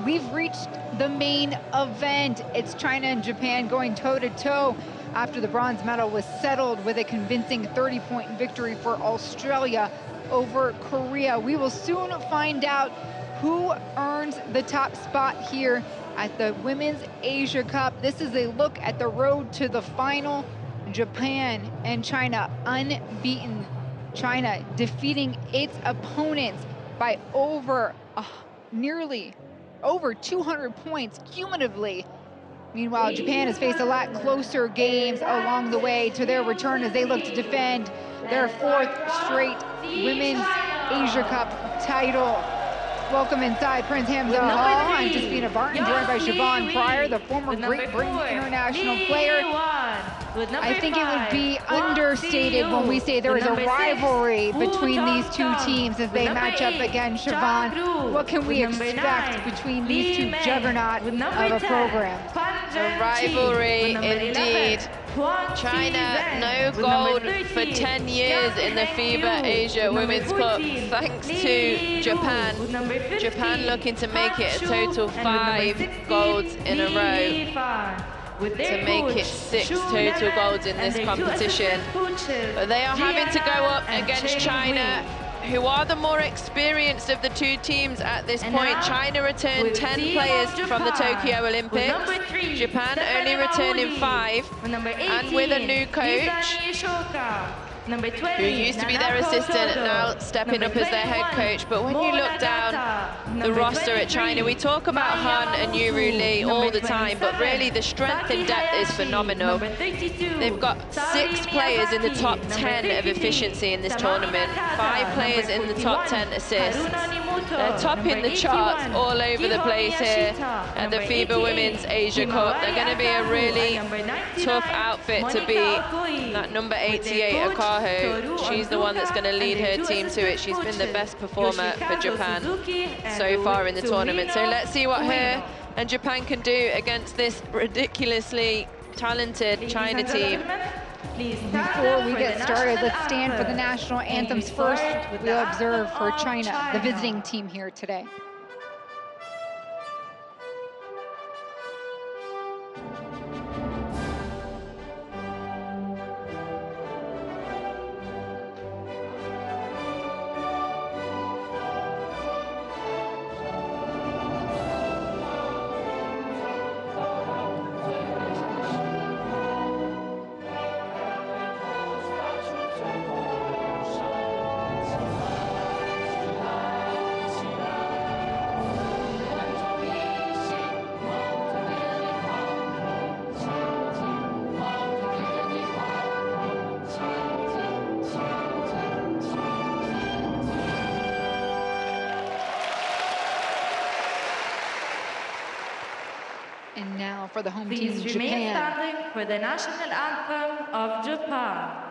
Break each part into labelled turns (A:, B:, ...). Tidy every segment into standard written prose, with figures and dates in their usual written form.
A: we've reached the main event. It's China and Japan going toe-to-toe after the bronze medal was settled with a convincing 30-point victory for Australia over Korea. We will soon find out who earns the top spot here at the Women's Asia Cup. This is a look at the road to the final. Japan and China unbeaten. China defeating its opponents by nearly over 200 points cumulatively. Meanwhile, Japan has faced a lot closer games along the way to their return as they look to defend their 4th straight Women's Asia Cup title. Welcome inside Prince Hamza Hall. I'm Despina Barton, joined by Siobhan Pryor, the former Great Britain international player. I think it would be understated when we say there is a rivalry between these two teams as they match up again. Siobhan, what can we expect between these two juggernauts of a program?
B: A rivalry indeed. China, no gold for 10 years in the FIBA Asia Women's Cup, thanks to Japan. Japan looking to make it a total 5 golds in a row, to make it 6 total golds in this competition. But they are having to go up against China, who are the more experienced of the two teams at this point. China returned 10 players from the Tokyo Olympics. Japan only returning 5, and with a new coach who used to be their assistant, now stepping up as their head coach. But when you look down the roster at China, we talk about Han and Yuru Lee all the time, but really the strength and depth is phenomenal. They've got 6 players in the top 10 of efficiency in this tournament, 5 players in the top 10 assists. They're topping the charts all over the place here at the FIBA Women's Asia Cup. They're going to be a really tough outfit to beat. That number 88, Akaho, she's the one that's going to lead her team to it. She's been the best performer for Japan so far in the tournament. So let's see what her and Japan can do against this ridiculously talented China team.
A: Before we get started, let's stand for the national anthems first. We'll observe for China, the visiting team here today. And now for the home team,
C: Please remain
A: Japan.
C: standing for the national anthem of Japan.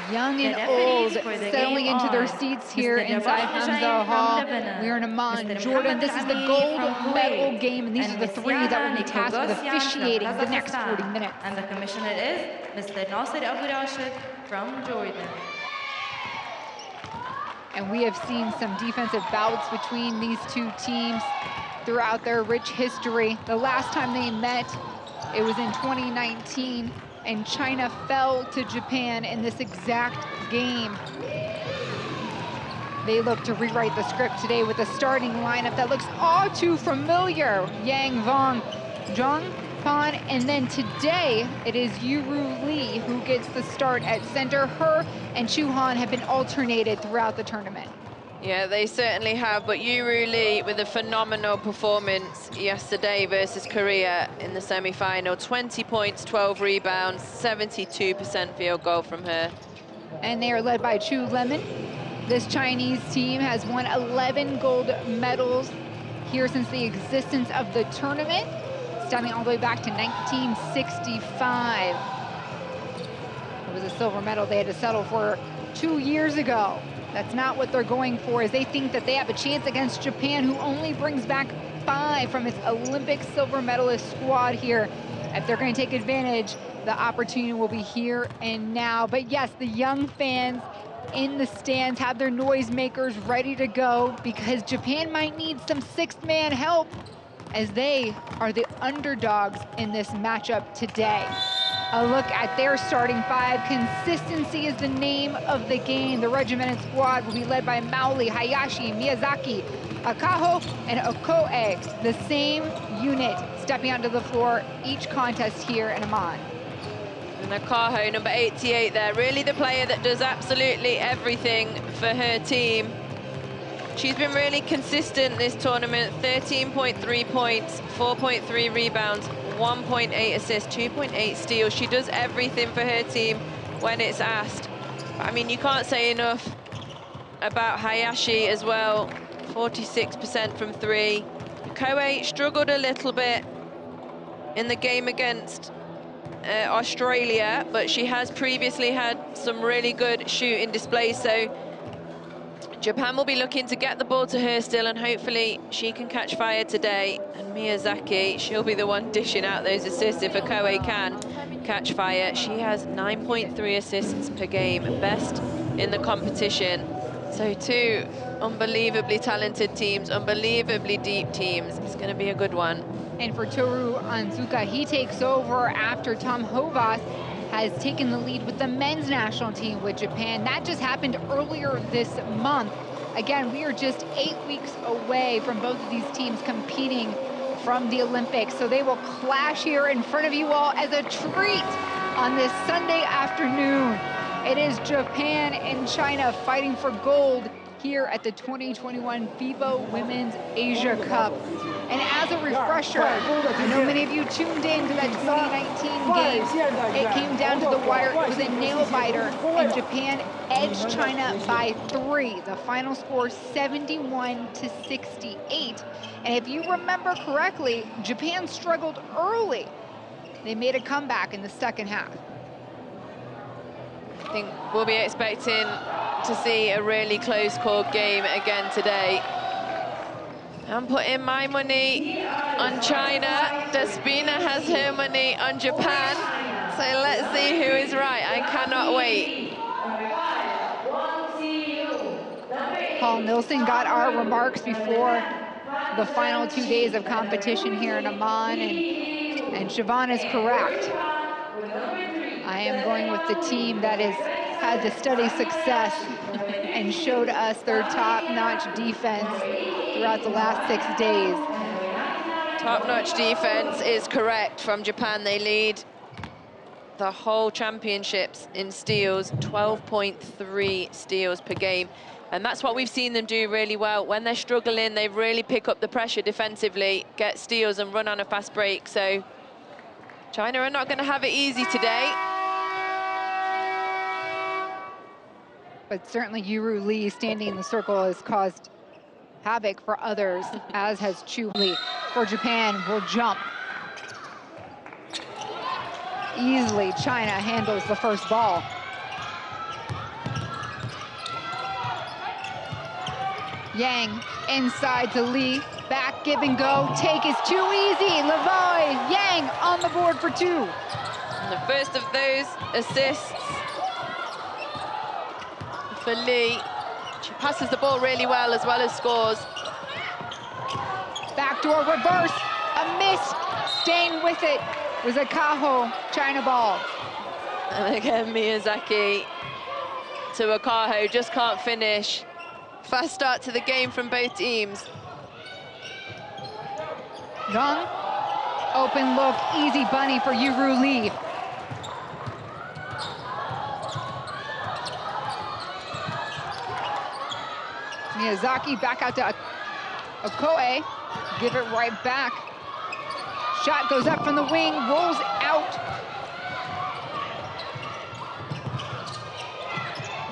A: Young and old settling into their seats here inside Hamza Hall. We're in Amman, Jordan. This is the gold medal game, and these are the three that will be tasked with officiating the next 40 minutes.
C: And the commissioner is Mr. Nasser Abu Rashid from Jordan.
A: And we have seen some defensive bouts between these two teams throughout their rich history. The last time they met, it was in 2019, and China fell to Japan in this exact game. They look to rewrite the script today with a starting lineup that looks all too familiar. Yang Vong, Zhang Pan, and then today it is Yuru Lee who gets the start at center. Her and Chu Han have been alternated throughout the tournament.
B: Yeah, they certainly have, but Yuru Lee with a phenomenal performance yesterday versus Korea in the semi-final. 20 points, 12 rebounds, 72% field goal from her. And
A: they are led by Chu Lemon. This Chinese team has won 11 gold medals here since the existence of the tournament, starting all the way back to 1965. It was a silver medal they had to settle for 2 years ago. That's not what they're going for, as they think that they have a chance against Japan, who only brings back 5 from its Olympic silver medalist squad here. If they're going to take advantage, the opportunity will be here and now. But yes, the young fans in the stands have their noisemakers ready to go, because Japan might need some sixth-man help, as they are the underdogs in this matchup today. A look at their starting 5. Consistency is the name of the game. The regimented squad will be led by Maoli, Hayashi, Miyazaki, Akaho, and Okoe. The same unit stepping onto the floor each contest here in Amman.
B: And Akaho, number 88 there, really the player that does absolutely everything for her team. She's been really consistent this tournament. 13.3 points, 4.3 rebounds, 1.8 assists, 2.8 steals. She does everything for her team when it's asked. But, I mean, you can't say enough about Hayashi as well. 46% from 3. Koei struggled a little bit in the game against Australia, but she has previously had some really good shooting displays, so Japan will be looking to get the ball to her still, and hopefully she can catch fire today. And Miyazaki, she'll be the one dishing out those assists if Okoe can catch fire. She has 9.3 assists per game, best in the competition. So 2 unbelievably talented teams, unbelievably deep teams. It's going to be a good one.
A: And for Toru Onzuka, he takes over after Tom Hovas has taken the lead with the men's national team with Japan. That just happened earlier this month. Again, we are just 8 weeks away from both of these teams competing from the Olympics. So they will clash here in front of you all as a treat on this Sunday afternoon. It is Japan and China fighting for gold here at the 2021 FIBA Women's Asia Cup. And as a refresher, I know many of you tuned in to that 2019 game. It came down to the wire. It was a nail-biter, and Japan edged China by 3. The final score, 71-68. And if you remember correctly, Japan struggled early. They made a comeback in the second half.
B: I think we'll be expecting to see a really close-called game again today. I'm putting my money on China. Despina has her money on Japan. So let's see who is right. I cannot wait.
A: Paul Nilsson got our remarks before the final 2 days of competition here in Amman, and Siobhan is correct. I am going with the team that has had the steady success and showed us their top-notch defense throughout the last 6 days.
B: Top-notch defense is correct from Japan. They lead the whole championships in steals, 12.3 steals per game. And that's what we've seen them do really well. When they're struggling, they really pick up the pressure defensively, get steals and run on a fast break. So China are not going to have it easy today.
A: But certainly Yuru Lee standing in the circle has caused havoc for others, as has Chu Lee. For Japan, will jump. Easily, China handles the first ball. Yang inside to Lee. Back, give and go. Take is too easy. Lavoie, Yang on the board for 2.
B: And the first of those assists for Lee. She passes the ball really well as scores.
A: Backdoor reverse, a miss. Staying with it was a Kaho China ball.
B: And again, Miyazaki to Akaho, just can't finish. Fast start to the game from both teams.
A: Young, open look, easy bunny for Yuru Lee. Miyazaki back out to Okoe, give it right back. Shot goes up from the wing, rolls out.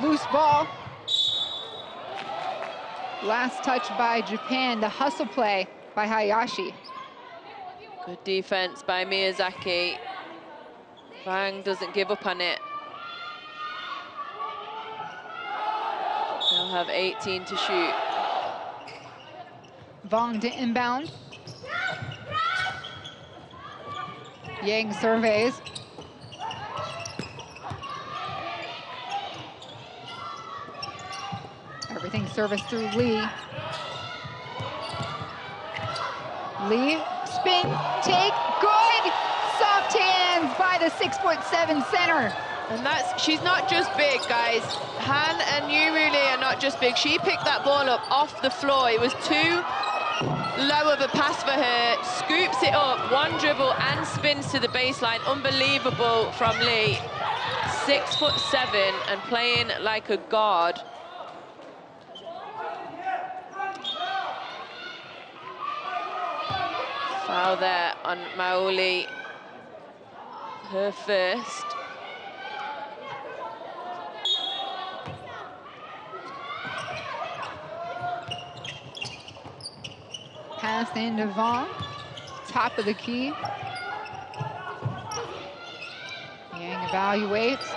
A: Loose ball. Last touch by Japan, the hustle play by Hayashi.
B: Good defense by Miyazaki. Wang doesn't give up on it. They'll have 18 to shoot.
A: Vong to inbound. Yang surveys. Everything serviced through Lee. Lee, spin, take, good! Soft hands by the 6'7" center.
B: And she's not just big, guys. Han and Yuru Lee are not just big. She picked that ball up off the floor. It was too low of a pass for her. Scoops it up, one dribble and spins to the baseline. Unbelievable from Lee. 6'7" and playing like a guard. Foul there on Maoli, her first.
A: Pass into Vong, top of the key. Yang evaluates.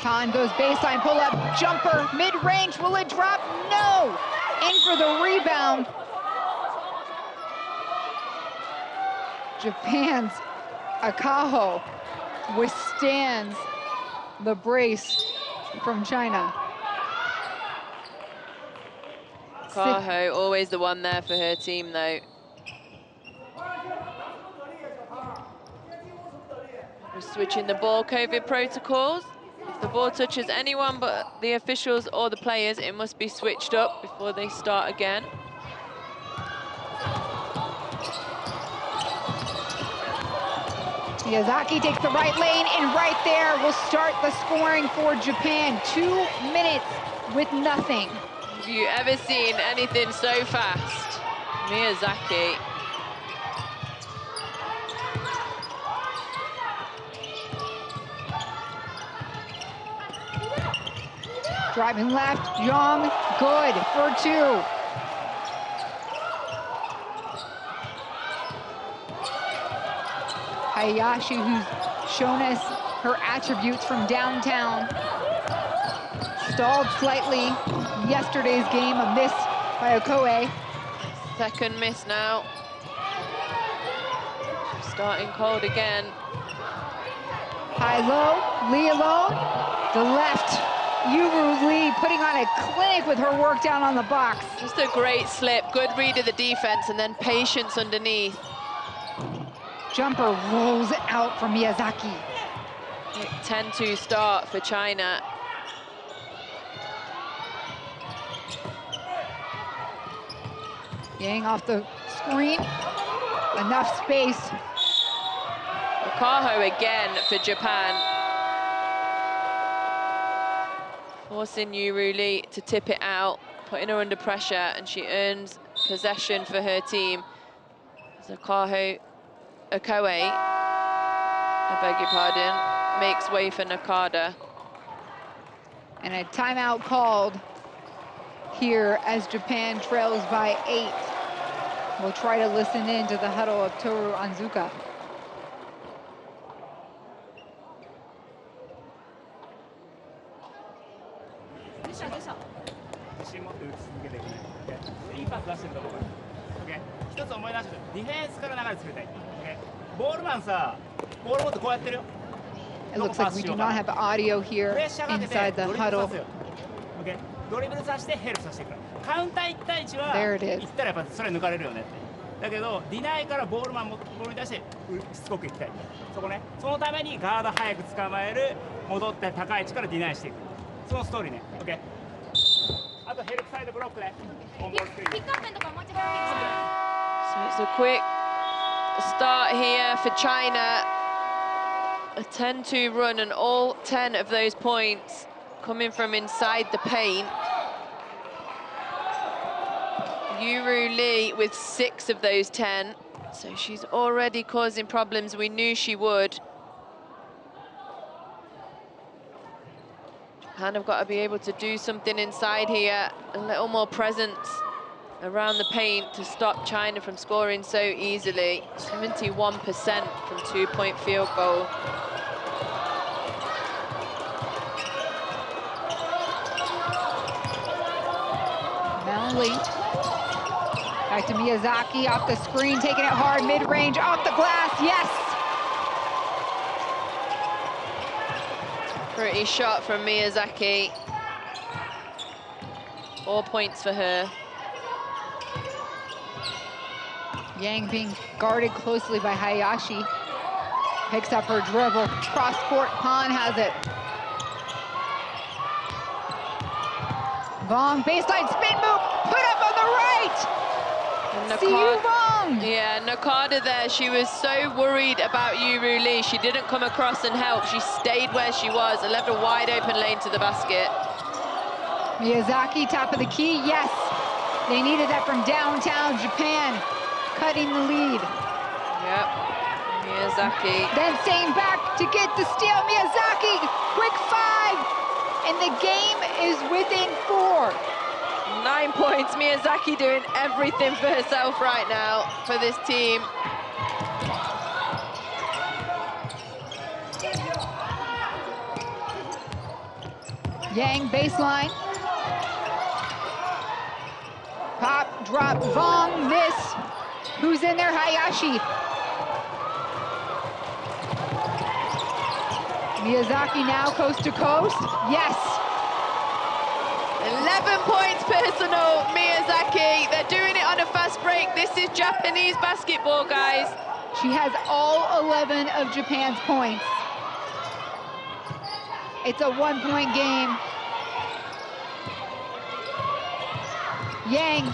A: Han goes baseline, pull up, jumper, mid-range, will it drop? No! In for the rebound. Japan's Akaho withstands the brace from China.
B: Akaho, always the one there for her team, though. We're switching the ball COVID protocols. If the ball touches anyone but the officials or the players, it must be switched up before they start again.
A: Miyazaki takes the right lane, and right there will start the scoring for Japan. 2 minutes with nothing.
B: Have you ever seen anything so fast? Miyazaki.
A: Driving left, Young, good for 2. Hayashi, who's shown us her attributes from downtown. Stalled slightly yesterday's game, a miss by Okoe.
B: Second miss now. Starting cold again.
A: High-low, Lee alone. The left, Yuru Lee putting on a clinic with her work down on the box.
B: Just a great slip, good read of the defense, and then patience underneath.
A: Jumper rolls out from Miyazaki.
B: 10-2 start for China.
A: Yang off the screen. Enough space.
B: Okaho again for Japan. Forcing Yuru Lee to tip it out, putting her under pressure, and she earns possession for her team. As Okoe, I beg your pardon, makes way for Nakada.
A: And a timeout called here as Japan trails by 8. We'll try to listen in to the huddle of Toru Onzuka.
D: 自信持って打ち続けていくね。いいパス出してると思うから。一つ思い出して、ディフェンスから流れ作りたい。ボールマンさ、ボール持ってこうやってるよ。
A: It looks like we do not have audio here inside the huddle.
D: ドリブルさせてヘルプさせていく。カウンター1対1は
A: There it is.
D: 行ったらやっぱそれ抜かれるよねって。だけどディナイからボールマンボールに出してしつこく行きたい。そこね。そのためにガード早く捕まえる、戻って高い位置からディナイしていく。そのストーリーね。オッケー。あとヘルプサイドブロックね。オンボールスクリーン。
B: So it's a quick start here for China. A 10-2 run, and all 10 of those points coming from inside the paint. Yuru Lee with 6 of those 10. So she's already causing problems. We knew she would. Japan have got to be able to do something inside here. A little more presence around the paint to stop China from scoring so easily. 71% from two-point field goal.
A: Lee. Back to Miyazaki off the screen, taking it hard, mid-range, off the glass, yes!
B: Pretty shot from Miyazaki. 4 points for her.
A: Yang being guarded closely by Hayashi. Picks up her dribble, cross-court, Han has it. Vong, baseline spin move, put up on the right!
B: Yeah, Nakada there, she was so worried about Yuru Lee. She didn't come across and help. She stayed where she was and left a wide open lane to the basket.
A: Miyazaki, top of the key, yes. They needed that from downtown Japan, cutting the lead.
B: Yep, Miyazaki.
A: Then staying back to get the steal, Miyazaki, quick 5, and the game is within 4.
B: 9 points, Miyazaki doing everything for herself right now for this team.
A: Yang baseline. Pop, drop, Vong, miss. Who's in there? Hayashi. Miyazaki now coast to coast. Yes.
B: 11 points personal, Miyazaki. They're doing it on a fast break. This is Japanese basketball, guys.
A: She has all 11 of Japan's points. It's a 1-point game. Yang,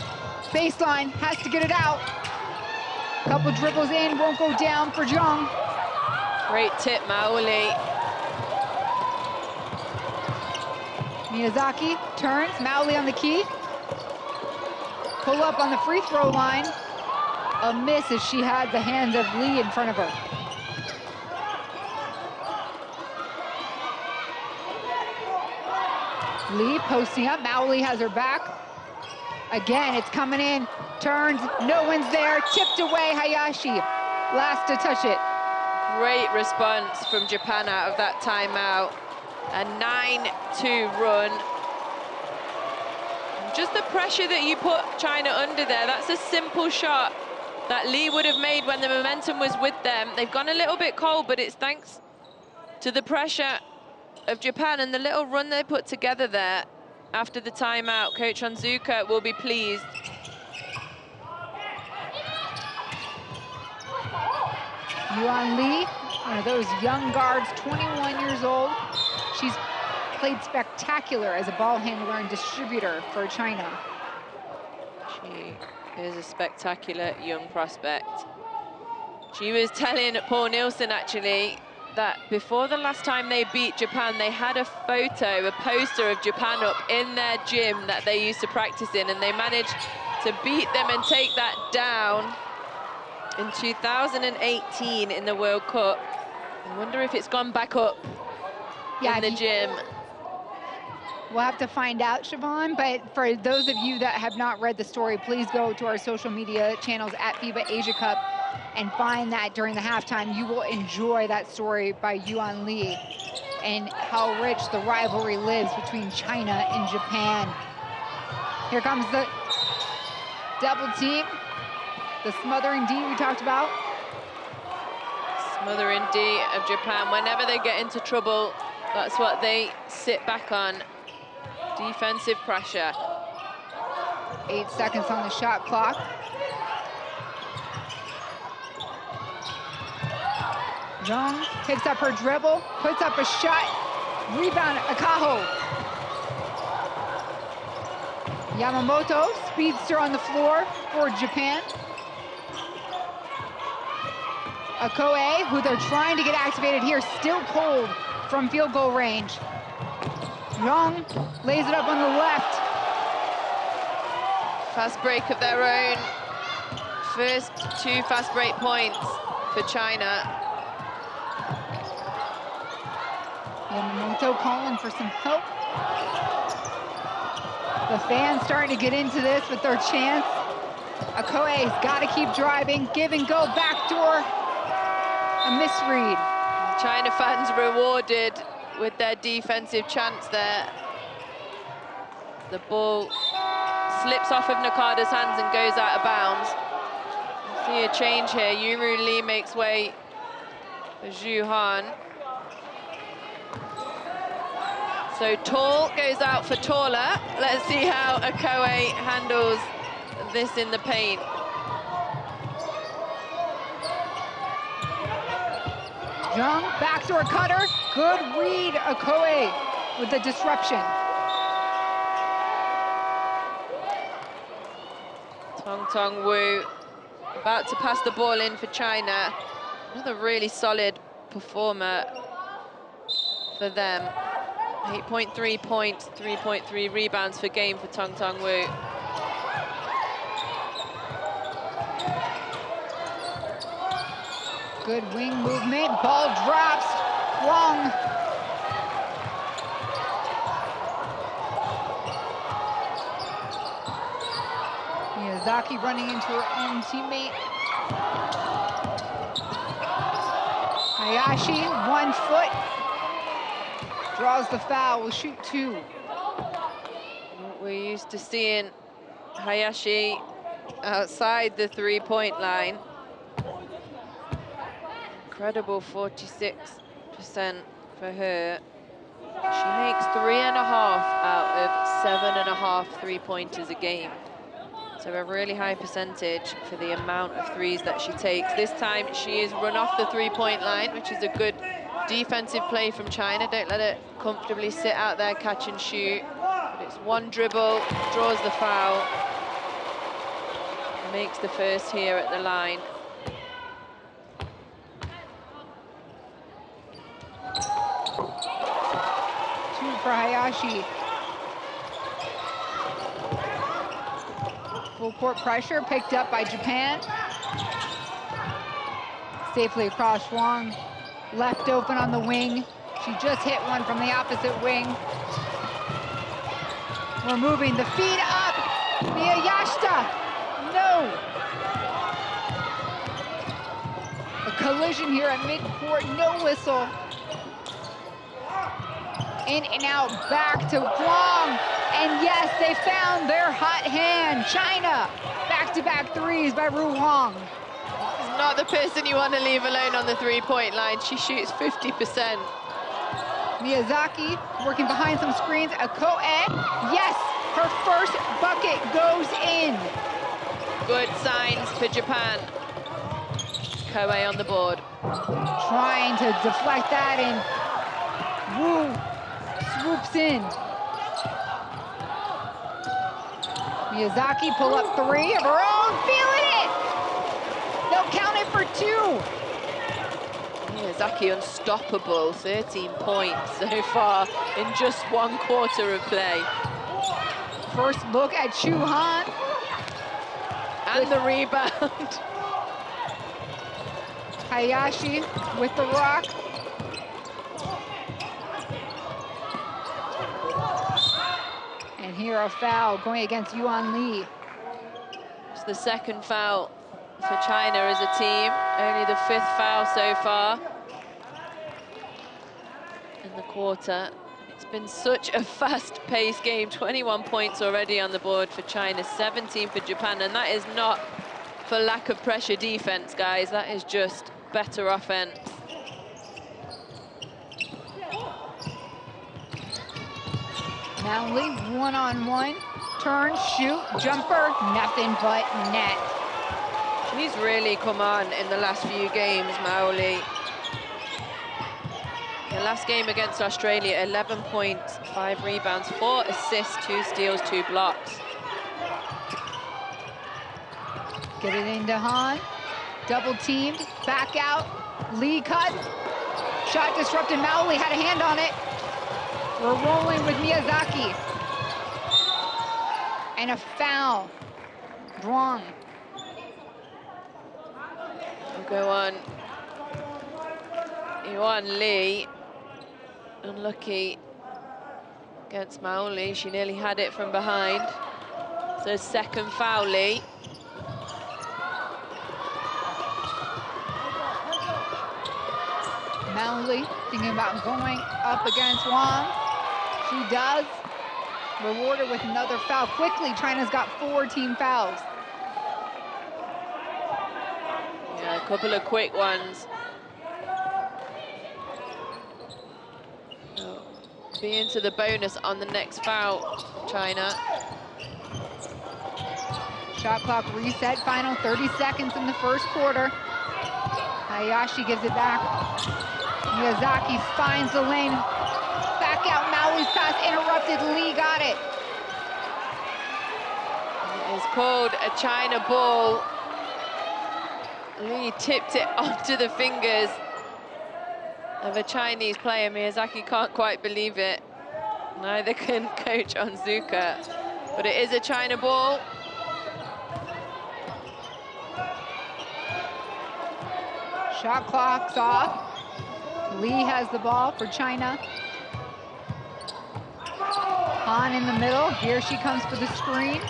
A: baseline, has to get it out. Couple dribbles in, won't go down for Jung.
B: Great tip, Maoli.
A: Miyazaki turns, Maoli on the key. Pull up on the free throw line. A miss as she had the hands of Lee in front of her. Lee posting up, Maoli has her back. Again, it's coming in, turns, no one's there, tipped away, Hayashi. Last to touch it.
B: Great response from Japan out of that timeout. A 9-2 run. Just the pressure that you put China under there, that's a simple shot that Lee would have made when the momentum was with them. They've gone a little bit cold, but it's thanks to the pressure of Japan and the little run they put together there after the timeout. Coach Onzuka will be pleased.
A: Yuan Lee, one of those young guards, 21 years old. She's played spectacular as a ball handler and distributor for China.
B: She is a spectacular young prospect. She was telling Paul Nielsen, actually, that before the last time they beat Japan, they had a photo, a poster of Japan up in their gym that they used to practice in, and they managed to beat them and take that down in 2018 in the World Cup. I wonder if it's gone back up in the gym.
A: We'll have to find out, Siobhan, but for those of you that have not read the story, please go to our social media channels at FIBA Asia Cup and find that during the halftime. You will enjoy that story by Yuan Lee and how rich the rivalry lives between China and Japan. Here comes the double team. The smothering D we talked about.
B: Smothering D of Japan. Whenever they get into trouble, that's what they sit back on. Defensive pressure.
A: 8 seconds on the shot clock. Zhang picks up her dribble, puts up a shot. Rebound, Akaho. Yamamoto, speedster on the floor for Japan. Okoye, who they're trying to get activated here, still cold from field goal range. Zhang lays it up on the left.
B: Fast break of their own. First 2 fast break points for China.
A: Yamamoto calling for some help. The fans starting to get into this with their chance. Okoye's got to keep driving, give and go, backdoor. A misread.
B: China fans rewarded with their defensive chance there. The ball slips off of Nakada's hands and goes out of bounds. See a change here. Yuru Lee makes way for Zhu Han. So Tall goes out for taller. Let's see how Okoye handles this in the paint.
A: Zhang, backdoor cutter. Good read, Okoye with the disruption.
B: Tong Wu about to pass the ball in for China. Another really solid performer for them. 8.3 points, 3.3 rebounds per game for Tong Wu.
A: Good wing movement, ball drops, Wong. Miyazaki running into her own teammate. Hayashi, 1 foot. Draws the foul, will shoot 2.
B: We're used to seeing Hayashi outside the 3-point line. Incredible 46% for her. She makes 3.5 out of 7.5 3-pointers a game. So a really high percentage for the amount of threes that she takes. This time she is run off the 3-point line, which is a good defensive play from China. Don't let it comfortably sit out there, catch and shoot. But it's 1 dribble, draws the foul. Makes the first here at the line.
A: For Hayashi. Full court pressure picked up by Japan. Safely across Wang. Left open on the wing. She just hit one from the opposite wing. We're moving the feet up. Miyashita. No. A collision here at midcourt. No whistle. In and out, back to Guam. And yes, they found their hot hand. China, back-to-back threes by Ru Hong.
B: She's not the person you want to leave alone on the 3-point line. She shoots 50%.
A: Miyazaki working behind some screens. Okoye, yes, her first bucket goes in.
B: Good signs for Japan. Okoye on the board.
A: Trying to deflect that, and Wu swoops in. Miyazaki pull up 3 of her own, feeling it! They'll count it for 2.
B: Miyazaki unstoppable, 13 points so far in just 1 quarter of play.
A: First look at Chu Han.
B: And the rebound.
A: Hayashi with the rock. And here a foul going against Yuan Li.
B: It's the 2nd foul for China as a team. Only the 5th foul so far in the quarter. It's been such a fast-paced game. 21 points already on the board for China, 17 for Japan, and that is not for lack of pressure defense, guys. That is just better offense.
A: Manley, one-on-one, turn, shoot, jumper, nothing but net.
B: She's really come on in the last few games, Maoli. The last game against Australia, 11 points, 5 rebounds, 4 assists, 2 steals, 2 blocks.
A: Get it into Han, double teamed, back out, Lee cut, shot disrupted, Maoli had a hand on it. We're rolling with Miyazaki. And a foul, Bruang.
B: We'll go on. Yuan Lee, unlucky against Maoli. She nearly had it from behind. So second foul, Lee.
A: Manley thinking about going up against Wang. She does. Rewarded with another foul. Quickly, China's got 4 team fouls.
B: Yeah, a couple of quick ones. Oh, be into the bonus on the next foul, China.
A: Shot clock reset, final 30 seconds in the first quarter. Hayashi gives it back. Miyazaki finds the lane. Back out, Maui's pass interrupted, Lee got it.
B: It is called a China ball. Lee tipped it onto the fingers of a Chinese player. Miyazaki can't quite believe it. Neither can coach Onzuka. But it is a China ball.
A: Shot clock's off. Lee has the ball for China. Han in the middle. Here she comes for the screen.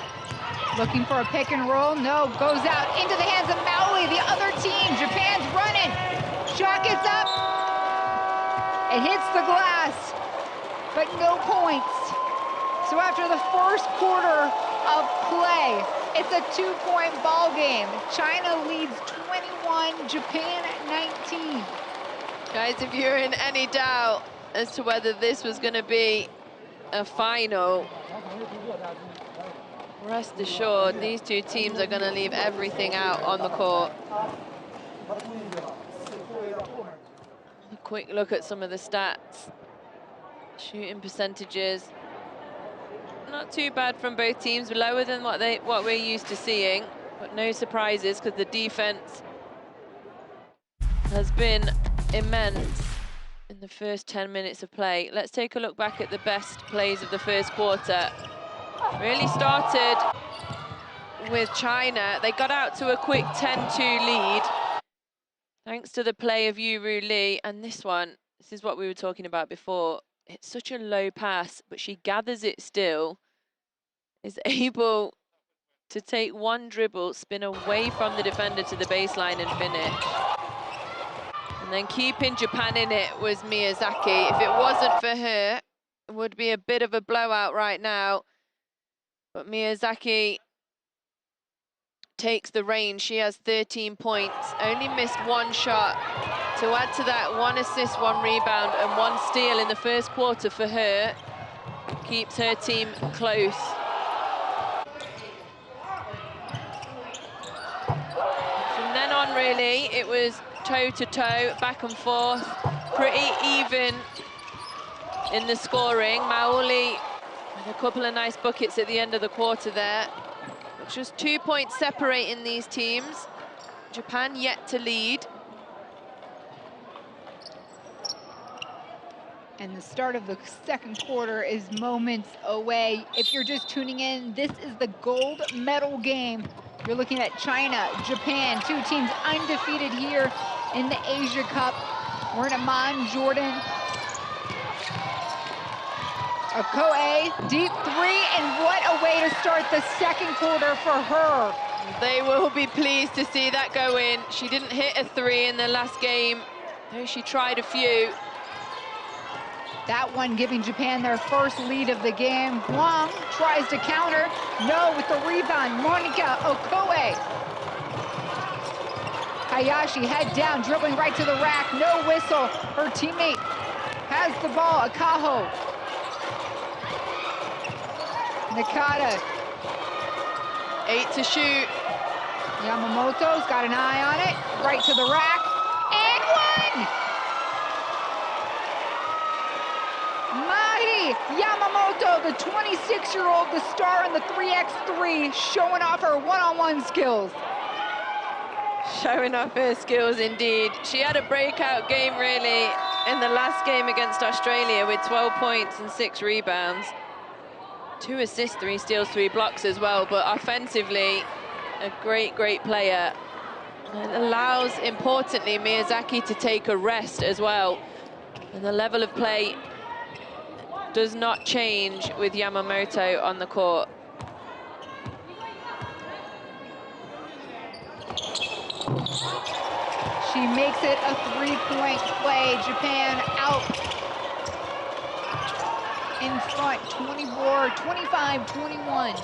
A: Looking for a pick and roll. No, goes out into the hands of Maoli, the other team. Japan's running. Shot gets up. It hits the glass, but no points. So after the first quarter of play, it's a 2-point ball game. China leads 21, Japan 19.
B: Guys, if you're in any doubt as to whether this was going to be a final, rest assured, these two teams are going to leave everything out on the court. A quick look at some of the stats. Shooting percentages. Not too bad from both teams, lower than what we're used to seeing, but no surprises because the defense has been immense in the first 10 minutes of play. Let's take a look back at the best plays of the first quarter. Really started with China. They got out to a quick 10-2 lead thanks to the play of Yuru Lee. And this is what we were talking about before. It's such a low pass, but she gathers it still, is able to take one dribble, spin away from the defender to the baseline and finish. And then keeping Japan in it was Miyazaki. If it wasn't for her, it would be a bit of a blowout right now. But Miyazaki takes the reins. She has 13 points, only missed 1 shot. To add to that, 1 assist, 1 rebound, and 1 steal in the first quarter for her. Keeps her team close. From then on, really, it was toe-to-toe, back and forth, pretty even in the scoring. Maoli with a couple of nice buckets at the end of the quarter there. Just 2 points separating these teams. Japan yet to lead.
A: And the start of the second quarter is moments away. If you're just tuning in, this is the gold medal game. You're looking at China, Japan, 2 teams undefeated here in the Asia Cup. We're in Amman, Jordan. Okoye, deep 3, and what a way to start the second quarter for her.
B: They will be pleased to see that go in. She didn't hit a 3 in the last game, though she tried a few.
A: That one giving Japan their first lead of the game. Huang tries to counter. No, with the rebound, Monica Okoye. Hayashi head down, dribbling right to the rack. No whistle. Her teammate has the ball, Akaho. Nakata.
B: 8 to shoot.
A: Yamamoto's got an eye on it. Right to the rack. And one! Mahi Yamamoto, the 26-year-old, the star in the 3x3, showing off her one-on-one skills.
B: Showing off her skills indeed. She had a breakout game really in the last game against Australia with 12 points and 6 rebounds. 2 assists, 3 steals, 3 blocks as well, but offensively, a great player. And allows, importantly, Miyazaki to take a rest as well. And the level of play does not change with Yamamoto on the court.
A: She makes it a 3-point play. Japan out in front, 25-21.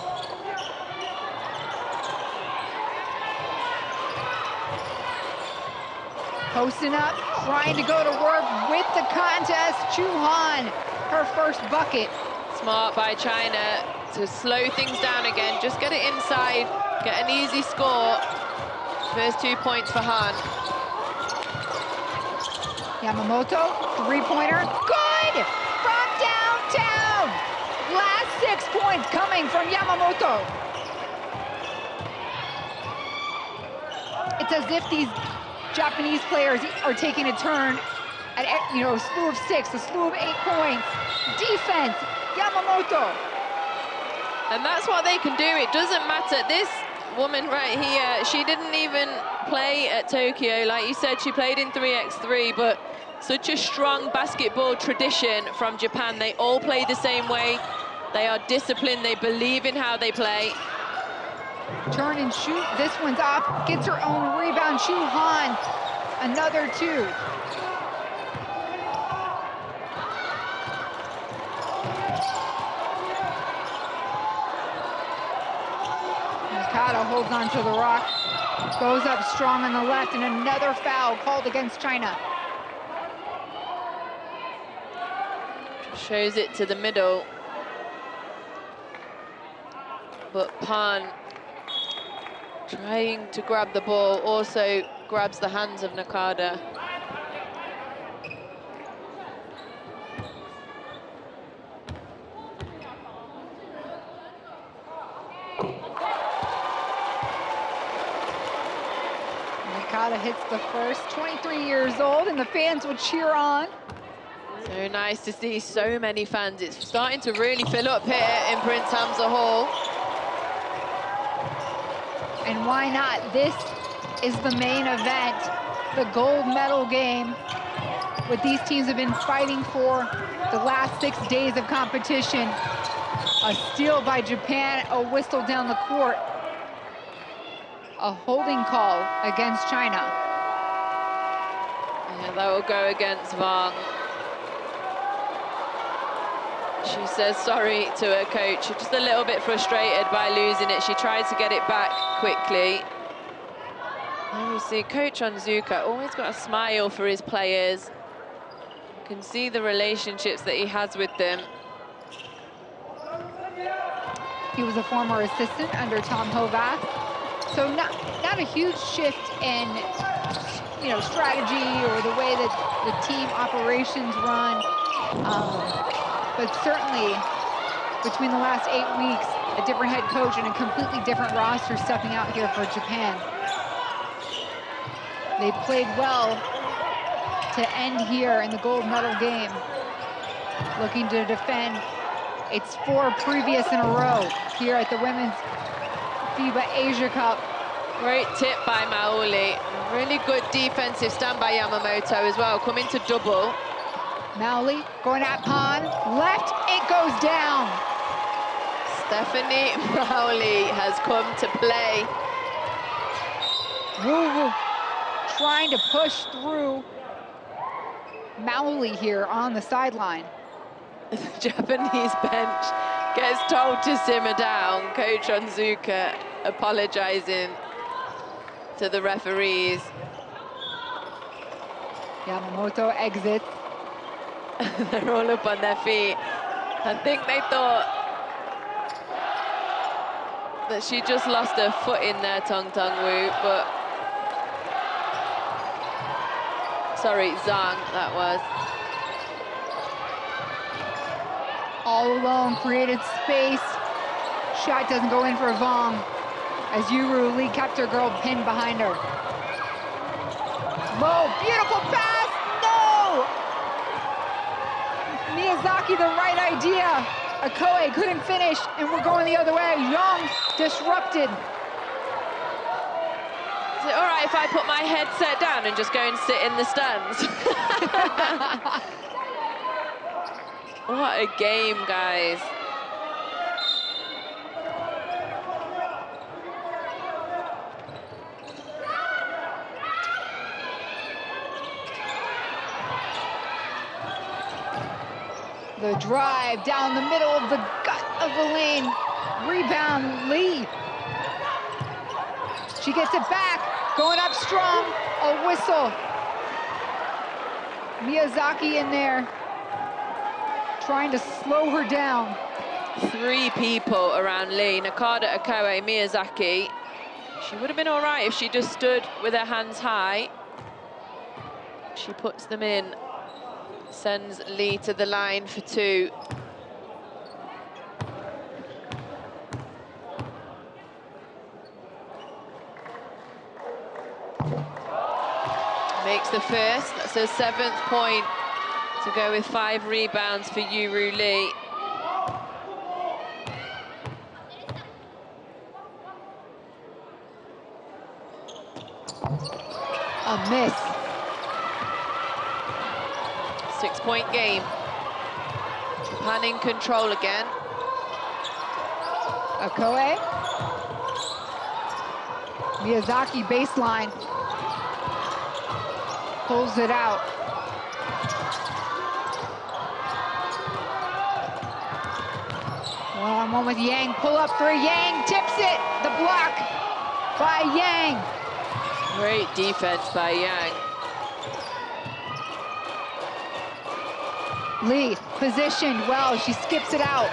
A: Posting up, trying to go to work with the contest. Chu Han, her first bucket.
B: Smart by China to slow things down again. Just get it inside, get an easy score. First 2 points for Han.
A: Yamamoto, three-pointer, good! From downtown! Last 6 points coming from Yamamoto. It's as if these Japanese players are taking a turn at, you know, a slew of 6, a slew of 8 points. Defense, Yamamoto.
B: And that's what they can do. It doesn't matter. This woman right here, she didn't even play at Tokyo. Like you said, she played in 3x3, but such a strong basketball tradition from Japan. They all play the same way. They are disciplined. They believe in how they play.
A: Turn and shoot. This one's off. Gets her own rebound. Chu Han, another 2. Nakata holds on to the rock. Goes up strong on the left, and another foul called against China.
B: Shows it to the middle. But Pan, trying to grab the ball, also grabs the hands of Nakada.
A: Nakada hits the first, 23 years old, and the fans will cheer on.
B: So nice to see so many fans. It's starting to really fill up here in Prince Hamza Hall.
A: And why not? This is the main event, the gold medal game. What these teams have been fighting for the last 6 days of competition. A steal by Japan, a whistle down the court. A holding call against China.
B: Yeah, that will go against Wang. She says sorry to her coach, just a little bit frustrated by losing it. She tried to get it back quickly. Let me see, Coach Onzuka always got a smile for his players. You can see the relationships that he has with them.
A: He was a former assistant under Tom Hovath. So not a huge shift in, you know, strategy or the way that the team operations run. But certainly, between the last 8 weeks, a different head coach and a completely different roster stepping out here for Japan. They played well to end here in the gold medal game, looking to defend its 4 previous in a row here at the Women's FIBA Asia Cup.
B: Great tip by Maoli. Really good defensive stand by Yamamoto as well, coming to double.
A: Maoli going at Pan, left, it goes down.
B: Stephanie Maoli has come to play.
A: Woo, trying to push through. Maoli here on the sideline.
B: The Japanese bench gets told to simmer down. Coach Onzuka apologizing to the referees.
A: Yamamoto exits.
B: They're all up on their feet. I think they thought that she just lost her foot in there, Tong Tong-woo, but... Sorry, Zhang, that was.
A: All alone, created space. Shot doesn't go in for Vong, as Yuru Lee kept her girl pinned behind her. Low, beautiful pass, no! Miyazaki, the right idea. Okoye couldn't finish, and we're going the other way. Young disrupted.
B: Is it all right if I put my headset down and just go and sit in the stands? What a game, guys.
A: The drive down the middle of the gut of the lane. Rebound, Lee. She gets it back, going up strong, a whistle. Miyazaki in there, trying to slow her down.
B: 3 people around Lee, Nakada, Okoye, Miyazaki. She would have been all right if she just stood with her hands high. She puts them in, sends Lee to the line for 2. Makes the first, that's her 7th point to go with 5 rebounds for Yuru Lee.
A: A miss.
B: 6-point game. Japan in control again.
A: Okoye. Miyazaki baseline. Pulls it out. One-on-one with Yang. Pull up for Yang. Tips it. The block by Yang.
B: Great defense by Yang.
A: Lee positioned well. She skips it out.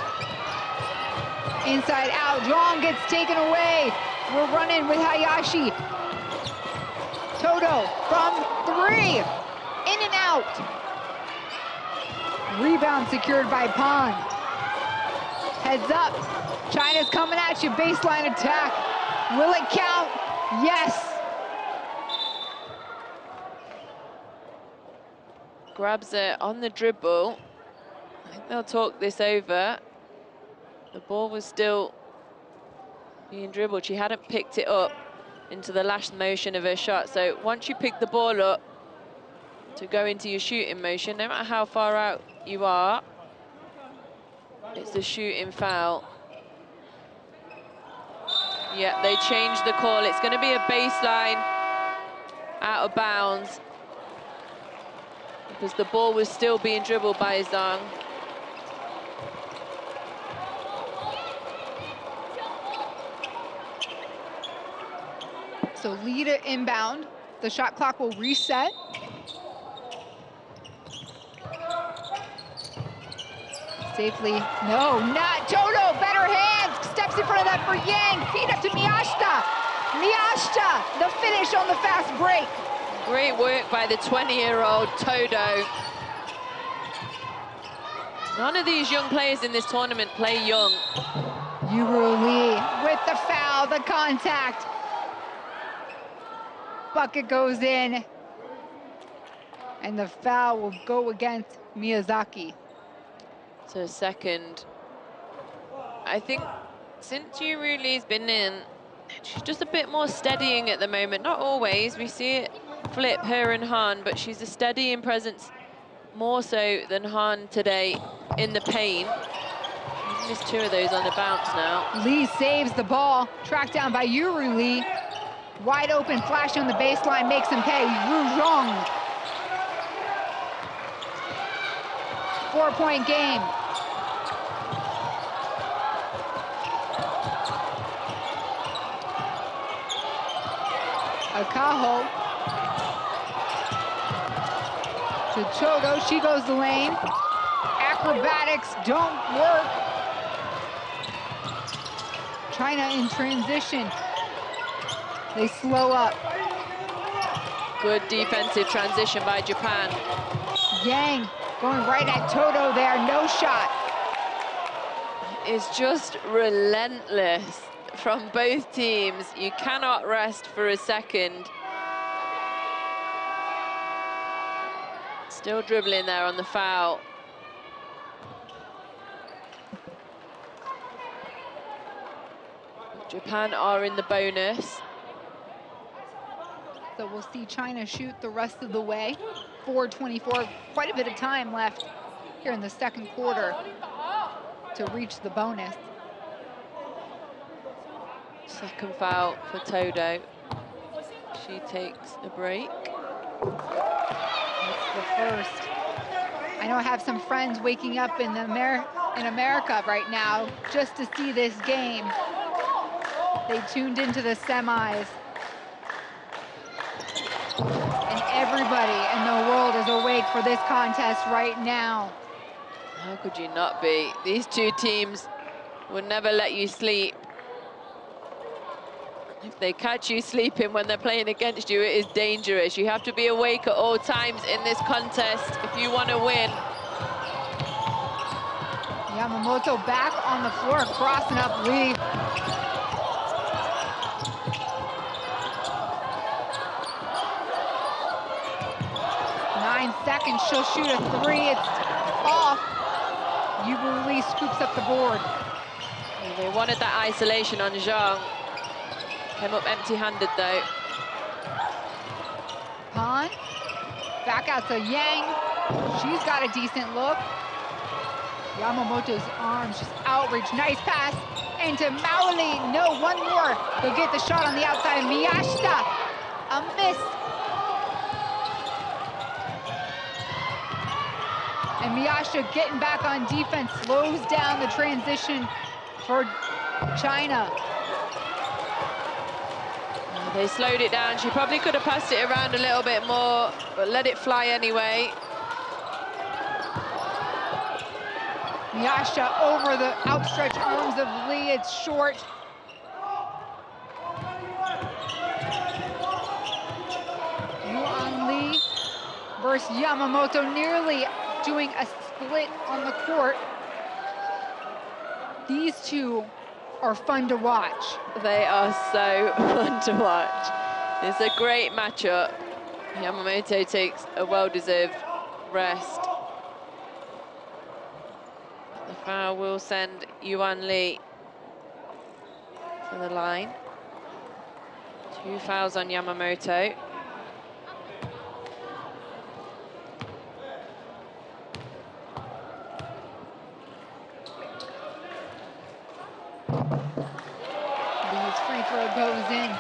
A: Inside out. Zhang gets taken away. We're running with Hayashi. Toto from 3. In and out. Rebound secured by Pan. Heads up. China's coming at you. Baseline attack. Will it count? Yes.
B: Grabs it on the dribble. I think they'll talk this over. The ball was still being dribbled. She hadn't picked it up into the last motion of her shot. So once you pick the ball up to go into your shooting motion, no matter how far out you are, it's a shooting foul. Yeah, they changed the call. It's going to be a baseline out of bounds because the ball was still being dribbled by Zhang.
A: So lead it inbound. The shot clock will reset. Safely, no, not Toto, better hands. Steps in front of that for Yang. Feed up to Miyashita. Miyashita, the finish on the fast break.
B: Great work by the 20-year-old Toto. None of these young players in this tournament play young.
A: Yuru Lee with the foul, the contact. Bucket goes in. And the foul will go against Miyazaki.
B: So second. I think since Yuru Lee's been in, she's just a bit more steadying at the moment. Not always, we see it flip, her and Han, but she's a steadying presence more so than Han today in the paint. She's missed 2 of those on the bounce now.
A: Lee saves the ball, tracked down by Yuru Lee. Wide open, flash on the baseline, makes him pay. Wu Zhang. 4-point game. Akaho to Chodo. She goes the lane. Acrobatics don't work. China in transition. They slow up.
B: Good defensive transition by Japan.
A: Yang going right at Toto there, no shot.
B: It's just relentless from both teams. You cannot rest for a second. Still dribbling there on the foul. Japan are in the bonus.
A: So we'll see China shoot the rest of the way. 4:24, quite a bit of time left here in the second quarter to reach the bonus.
B: Second foul for Todo. She takes a break.
A: That's the first. I know I have some friends waking up in America right now just to see this game. They tuned into the semis. And everybody in the world is awake for this contest right now.
B: How could you not be? These two teams will never let you sleep. If they catch you sleeping when they're playing against you, it is dangerous. You have to be awake at all times in this contest if you want to win.
A: Yamamoto back on the floor, crossing up Lee. Seconds, she'll shoot a three, it's off. Yubu Lee scoops up the board.
B: They wanted that isolation on Zhang. Came up empty-handed though.
A: Han, back out to Yang. She's got a decent look. Yamamoto's arms just outreach, nice pass. And to Maoli, no, one more. They'll get the shot on the outside, Miyashita, a miss. And Miyashita getting back on defense, slows down the transition for China.
B: They slowed it down. She probably could have passed it around a little bit more, but let it fly anyway.
A: Miyashita over the outstretched arms of Lee, it's short. Yuan Lee versus Yamamoto, nearly doing a split on the court. These two are fun to watch.
B: They are so fun to watch. It's a great matchup. Yamamoto takes a well-deserved rest. The foul will send Yuan Lee to the line. 2 fouls on Yamamoto.
A: Goes in.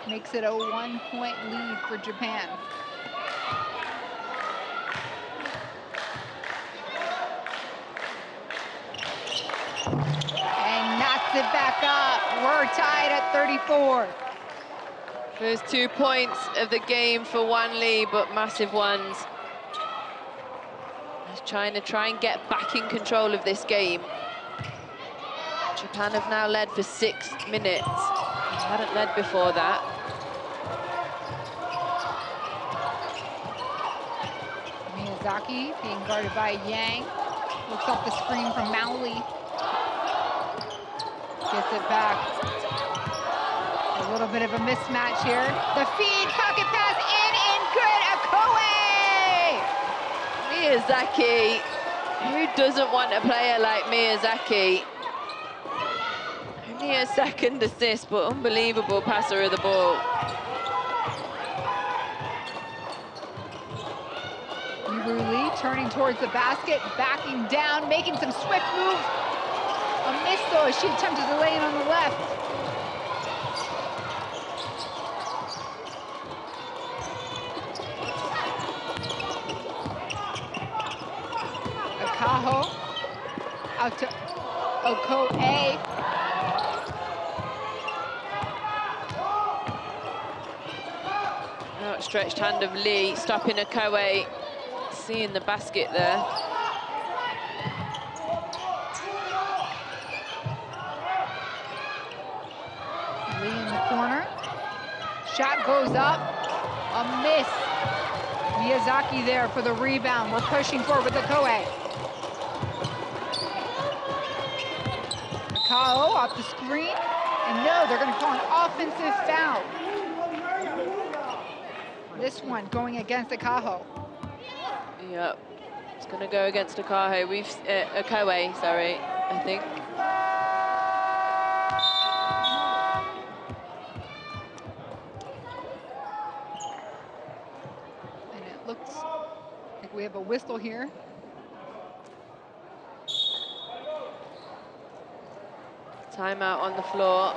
A: Makes it a 1-point lead for Japan. And knocks it back up. We're tied at 34.
B: First 2 points of the game for Wan Lee, but massive ones. As China try and get back in control of this game. Japan have now led for 6 minutes. They hadn't led before that.
A: Miyazaki being guarded by Yang. Looks off the screen from Maoli. Gets it back. A little bit of a mismatch here. The feed, pocket pass in and good. Okoe!
B: Miyazaki. Who doesn't want a player like Miyazaki? Only a second assist, but unbelievable passer of the ball.
A: Lee turning towards the basket, backing down, making some swift moves. A miss though as she attempted to lay it on the left. Akaho out to Okoe.
B: outstretched hand of Lee, stopping Okoye, seeing the basket there.
A: Lee in the corner. Shot goes up. A miss. Miyazaki there for the rebound. We're pushing forward with Okoye. Kao off the screen. And no, they're going to call an offensive foul. This one going against Akaho.
B: Yep, it's going to go against Okoye. Okoye, sorry, I think.
A: And it looks like we have a whistle here.
B: Timeout on the floor.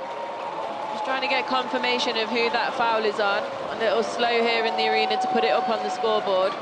B: Just trying to get confirmation of who that foul is on. A little slow here in the arena to put it up on the scoreboard.
D: OK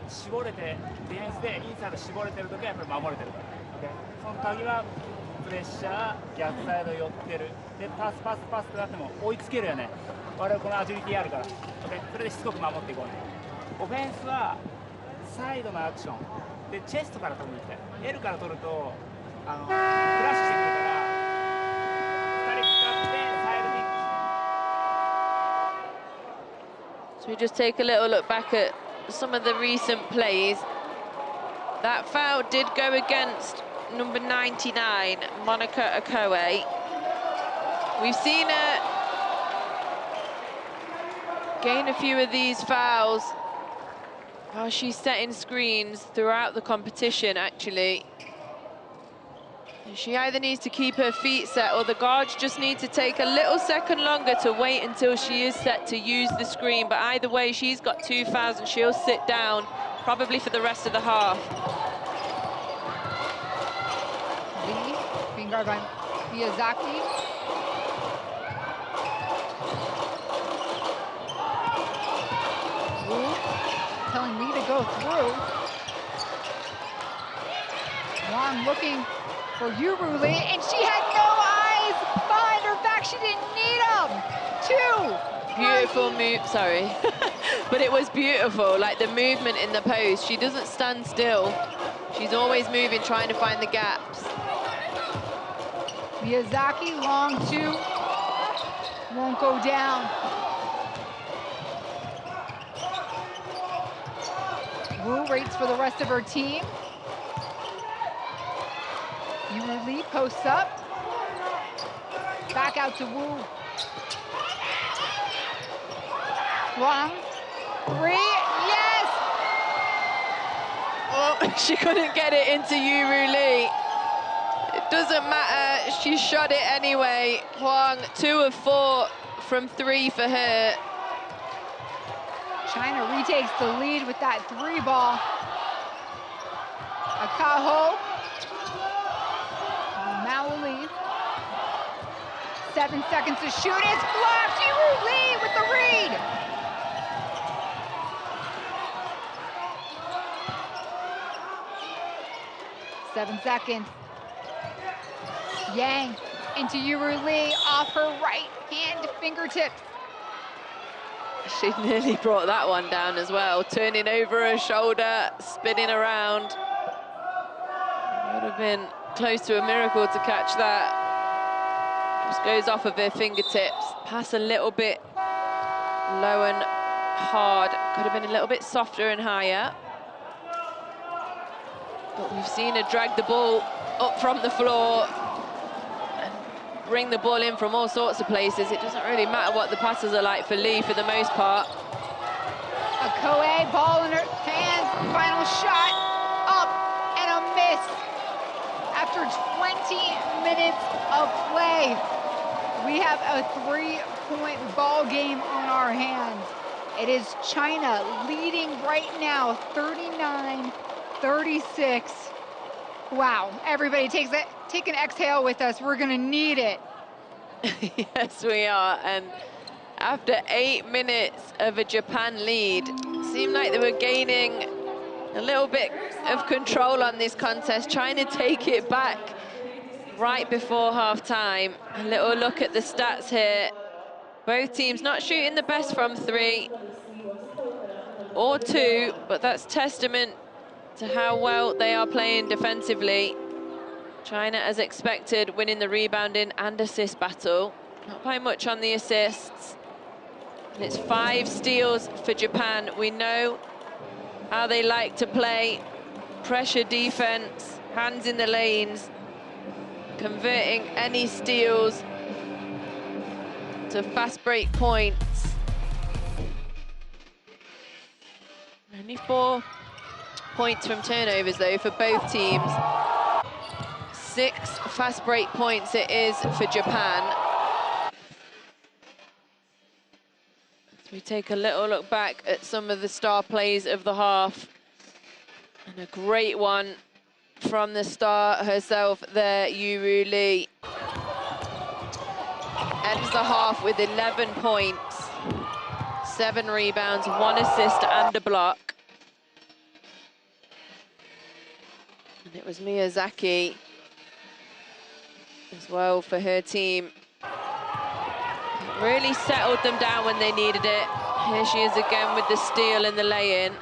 D: 絞れてディフェンスでインサイド絞れてるときはやっぱり守れてるから、OK、その鍵はプレッシャー、逆サイド寄ってる、でパスってなっても追いつけるよね、我々このアジリティあるから、OK、それでしつこく守っていこうね。オフェンスはサイドのアクションでチェストから取りに行きたい。L から取るとクラッシュしてくるから2人使ってサイドピック。
B: So we just take a little look back at some of the recent plays. That foul did go against number 99, Monica Okoye. We've seen her gain a few of these fouls while she's setting screens throughout the competition, actually. She either needs to keep her feet set or the guards just need to take a little second longer to wait until she is set to use the screen. But either way, she's got 2 fouls and she'll sit down probably for the rest of the half.
A: Lee being guarded by Miyazaki. Wu telling Lee to go through. Wang looking for Yuru Lee, and she had no eyes behind her back. She didn't need them. 2.
B: Beautiful move, sorry. But it was beautiful, like the movement in the post. She doesn't stand still. She's always moving, trying to find the gaps.
A: Miyazaki, long 2. Won't go down. Wu waits for the rest of her team. Yuru Lee posts up. Back out to Wu. Wang. 3. Yes!
B: Oh, she couldn't get it into Yuru Lee. It doesn't matter. She shot it anyway. Huang, 2 of 4 from 3 for her.
A: China retakes the lead with that 3 ball. Akaho. Malali. 7 seconds to shoot. It's blocked. Yuru Lee with the read. Seven seconds. Yang into Yuru Lee off her right hand fingertips.
B: She nearly brought that one down as well, turning over her shoulder, spinning around. Would have been close to a miracle to catch that. Just goes off of her fingertips. Pass a little bit low and hard. Could have been a little bit softer and higher. But we've seen her drag the ball up from the floor and bring the ball in from all sorts of places. It doesn't really matter what the passes are like for Lee for the most part.
A: Okoye, ball in her hands, final shot, up and a miss. After 20 minutes of play, we have a 3-point ball game on our hands. It is China leading right now, 39-36. Wow, everybody takes it Take an exhale with us. We're going to need it.
B: Yes, we are. And after 8 minutes of a Japan lead, seemed like they were gaining a little bit of control on this contest, trying to take it back right before half-time. A little look at the stats here. Both teams not shooting the best from 3 or 2, but that's testament to how well they are playing defensively. China, as expected, winning the rebounding and assist battle. Not by much on the assists. And it's 5 steals for Japan. We know how they like to play. Pressure defense, hands in the lanes, converting any steals to fast break points. Only 4 points from turnovers, though, for both teams. 6 fast break points it is for Japan. As we take a little look back at some of the star plays of the half. And a great one from the star herself there, Yuru Lee. Ends the half with 11 points, 7 rebounds, 1 assist and a block. And it was Miyazaki as well for her team. Really settled them down when they needed it. Here she is again with the steal and the lay-in.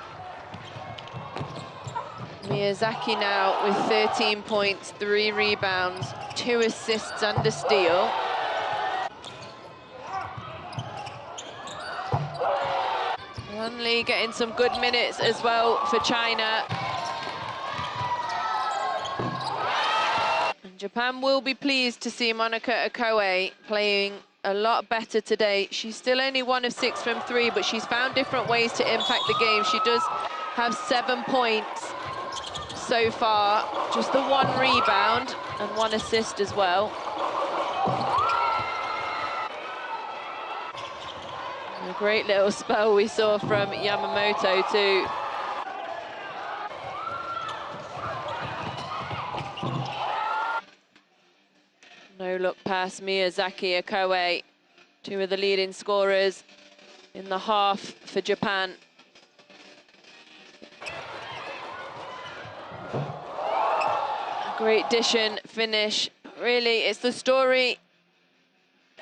B: Miyazaki now with 13 points, 3 rebounds, 2 assists and a steal. Lee getting some good minutes as well for China. And Japan will be pleased to see Monica Okoye playing a lot better today. She's still only 1 of 6 from 3, but she's found different ways to impact the game. She does have 7 points so far, just the 1 rebound and 1 assist as well. A great little spell we saw from Yamamoto too. No look past Miyazaki, Okoye, 2 of the leading scorers in the half for Japan. A great dish and finish. Really, it's the story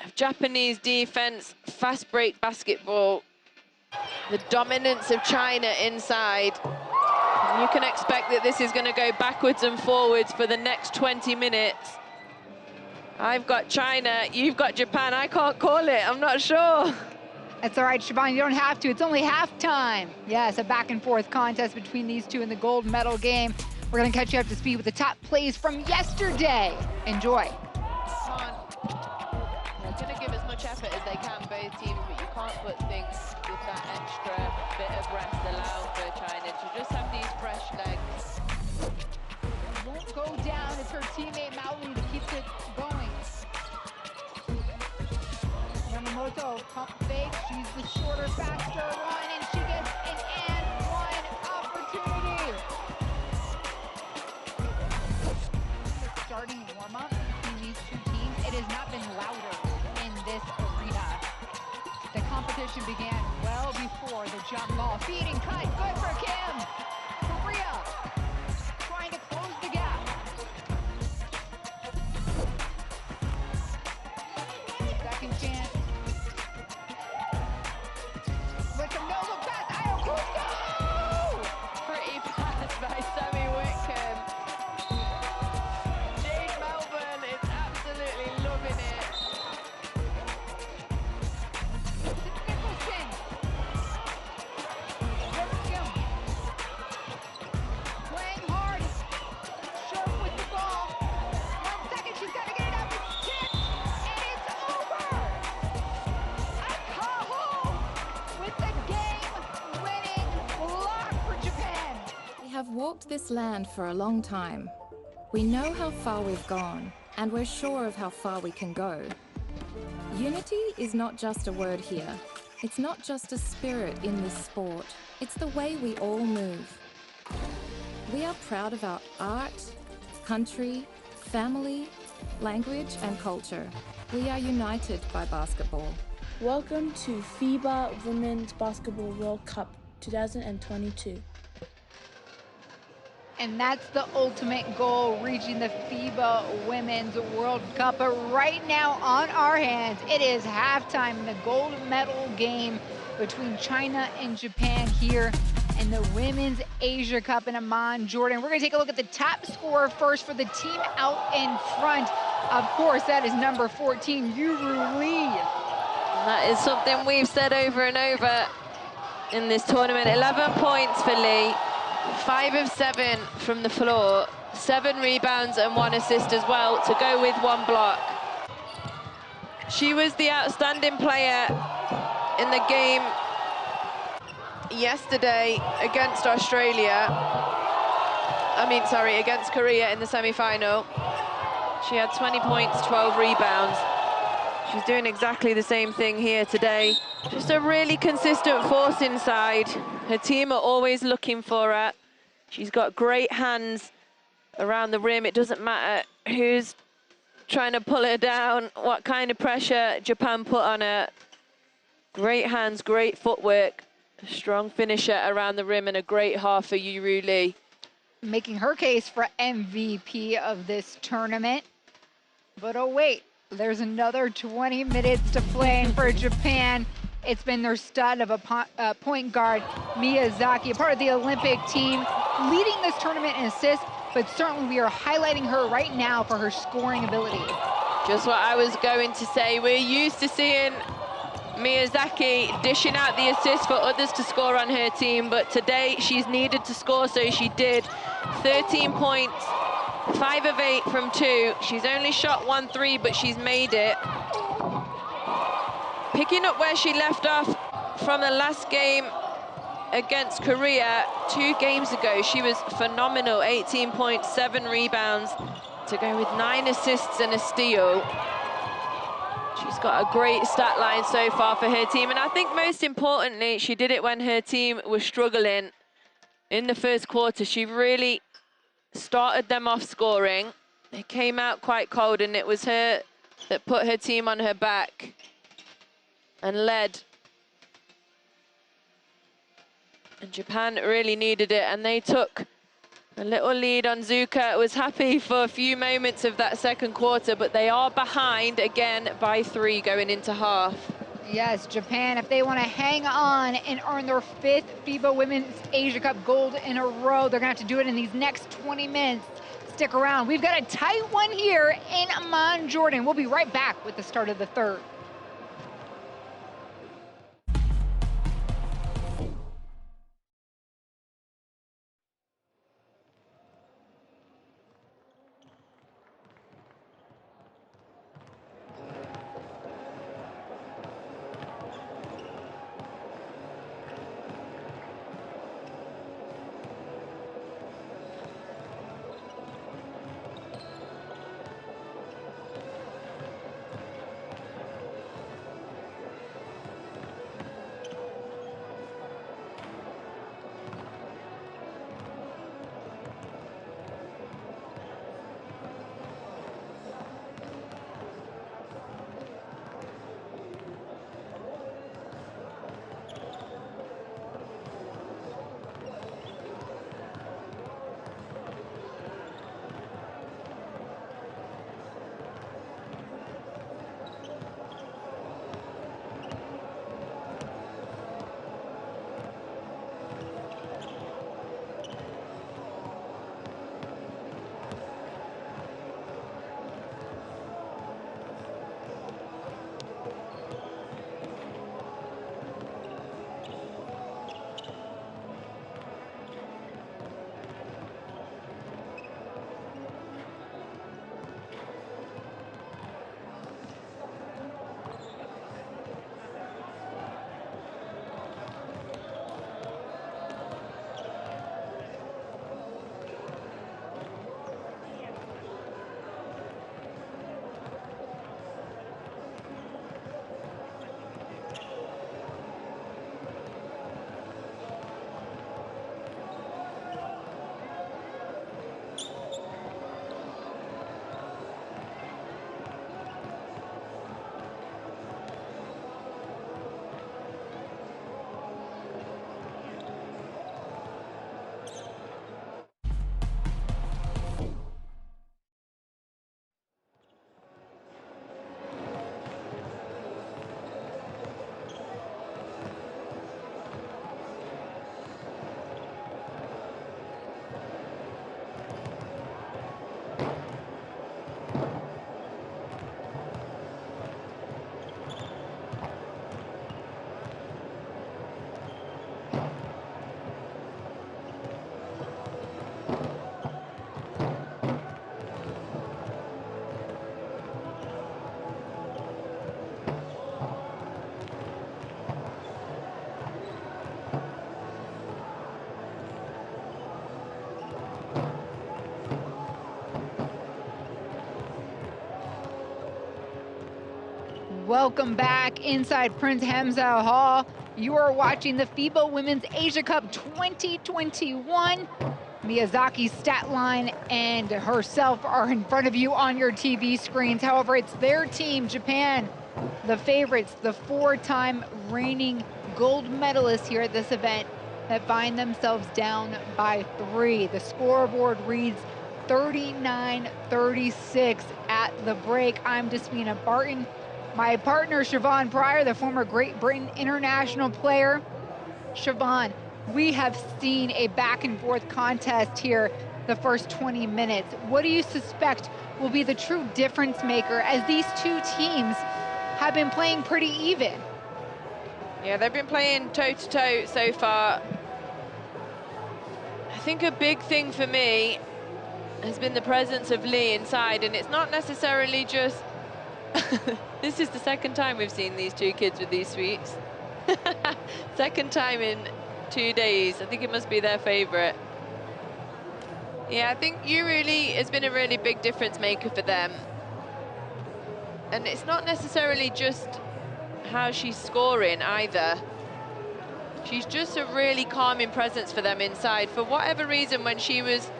B: of Japanese defense, fast break basketball, the dominance of China inside. And you can expect that this is going to go backwards and forwards for the next 20 minutes. I've got China, you've got Japan. I can't call it, I'm not sure.
A: That's all right, Siobhan, you don't have to. It's only halftime. Yes, a back and forth contest between these two in the gold medal game. We're going to catch you up to speed with the top plays from yesterday. Enjoy.
B: They're going to give as much effort as they can, both teams, but you can't put things with that extra bit of rest allowed for China to just have these fresh legs.
A: Won't go down. It's her teammate Maui that keeps it going. Yamamoto, pump fake. She's the shorter, faster one, and she gets an and one opportunity. The starting warm-up between these two teams, it has not been louder in this arena. The competition began well before the jump ball. Feed and cut, good for Kim. Korea trying to close the gap. Second chance. With some no-look pass, Ayakucho!
B: Pretty pass by Sammy Whitcomb. Jade Melbourne is absolutely loving it.
A: Nicholson. Kim. Playing hard. Sharp with the ball. 1 second, she's got to get it up. It's tipped, and it's over. Akaho with the game-winning block for Japan.
E: We have walked this land for a long time. We know how far we've gone, and we're sure of how far we can go. Unity is not just a word here. It's not just a spirit in this sport. It's the way we all move. We are proud of our art, country, Family, language, and culture. We are united by basketball.
F: Welcome to FIBA Women's Basketball World Cup 2022.
A: And that's the ultimate goal, reaching the FIBA Women's World Cup. But right now on our hands, it is halftime in the gold medal game between China and Japan here in the Women's Asia Cup in Amman, Jordan. We're gonna take a look at the top scorer first for the team out in front. Of course, that is number 14, Yuru Lee.
B: That is something we've said over and over in this tournament. 11 points for Lee. 5 of 7 from the floor, 7 rebounds and 1 assist as well, to go with 1 block. She was the outstanding player in the game yesterday against against Korea in the semi-final. She had 20 points, 12 rebounds. She's doing exactly the same thing here today. Just a really consistent force inside. Her team are always looking for her. She's got great hands around the rim. It doesn't matter who's trying to pull her down, what kind of pressure Japan put on her. Great hands, great footwork, a strong finisher around the rim, and a great half for Yuru Lee.
A: Making her case for MVP of this tournament. But oh wait, there's another 20 minutes to play for Japan. It's been their stud of a point guard, Miyazaki, a part of the Olympic team, leading this tournament in assists, but certainly we are highlighting her right now for her scoring ability.
B: Just what I was going to say. We're used to seeing Miyazaki dishing out the assists for others to score on her team, but today she's needed to score, so she did. 13 points, 5 of 8 from 2. She's only shot 1 3, but she's made it. Picking up where she left off from the last game against Korea 2 games ago. She was phenomenal, 18 points, 7 rebounds, to go with 9 assists and a steal. She's got a great stat line so far for her team, and I think most importantly, she did it when her team was struggling in the first quarter. She really started them off scoring. They came out quite cold, and it was her that put her team on her back and led. And Japan really needed it, and they took a little lead on Zuka. Was happy for a few moments of that second quarter, but they are behind again by 3 going into half.
A: Yes, Japan, if they want to hang on and earn their 5th FIBA Women's Asia Cup gold in a row, they're going to have to do it in these next 20 minutes. Stick around. We've got a tight one here in Amman, Jordan. We'll be right back with the start of the third. Welcome back inside Prince Hamza Hall. You are watching the FIBA Women's Asia Cup 2021. Miyazaki's stat line and herself are in front of you on your TV screens. However, it's their team, Japan, the favorites, the four-time reigning gold medalists here at this event, that find themselves down by 3. The scoreboard reads 39-36 at the break. I'm Desmina Barton. My partner, Siobhan Pryor, the former Great Britain international player. Siobhan, we have seen a back and forth contest here the first 20 minutes. What do you suspect will be the true difference maker, as these two teams have been playing pretty even?
B: Yeah, they've been playing toe-to-toe so far. I think a big thing for me has been the presence of Lee inside, and it's not necessarily just this is the second time we've seen these two kids with these sweets. Second time in 2 days. I think it must be their favorite. Yeah, I think Yuri Lee has been a really big difference maker for them. And it's not necessarily just how she's scoring either. She's just a really calming presence for them inside. For whatever reason, when she was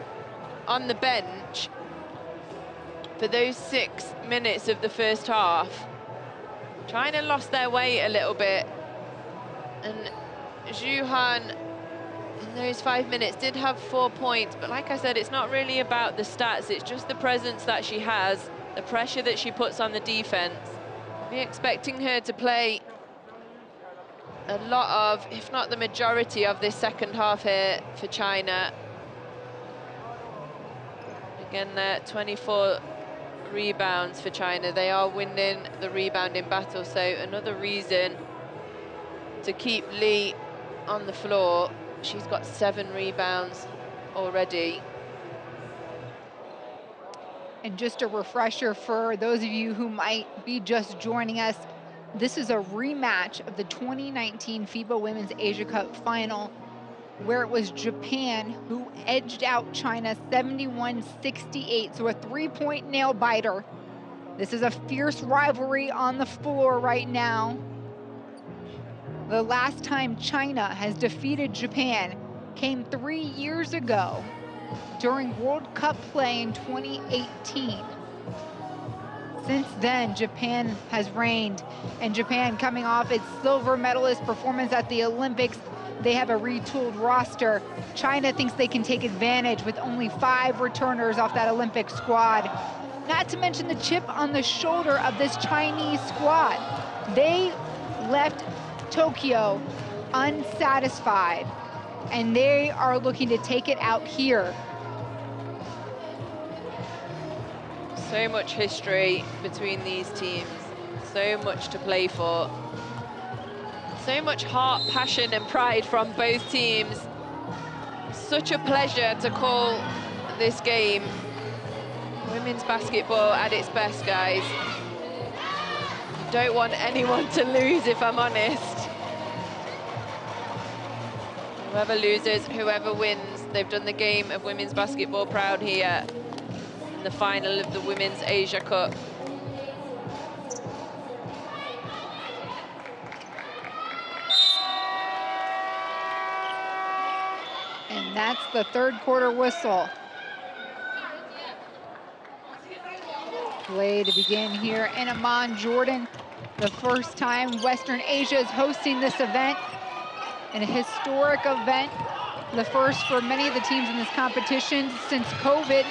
B: on the bench for those 6 minutes of the first half, China lost their way a little bit. And Zhu Han, in those 5 minutes, did have 4 points. But like I said, it's not really about the stats. It's just the presence that she has, the pressure that she puts on the defense. We're expecting her to play a lot of, if not the majority of this second half here for China. Again, 24 rebounds for China. They are winning the rebounding battle, so another reason to keep Lee on the floor. She's got 7 rebounds already.
A: And just a refresher for those of you who might be just joining us, this is a rematch of the 2019 FIBA Women's Asia Cup final, where it was Japan who edged out China 71-68, so a 3-point nail biter. This is a fierce rivalry on the floor right now. The last time China has defeated Japan came 3 years ago during World Cup play in 2018. Since then, Japan has reigned, and Japan, coming off its silver medalist performance at the Olympics, they have a retooled roster. China thinks they can take advantage with only 5 returners off that Olympic squad. Not to mention the chip on the shoulder of this Chinese squad. They left Tokyo unsatisfied, and they are looking to take it out here.
B: So much history between these teams, so much to play for. So much heart, passion and pride from both teams. Such a pleasure to call this game. Women's basketball at its best, guys. Don't want anyone to lose, if I'm honest. Whoever loses, whoever wins, they've done the game of women's basketball proud here in the final of the Women's Asia Cup.
A: And that's the third quarter whistle. Play to begin here in Amman, Jordan. The first time Western Asia is hosting this event. An historic event. The first for many of the teams in this competition since COVID.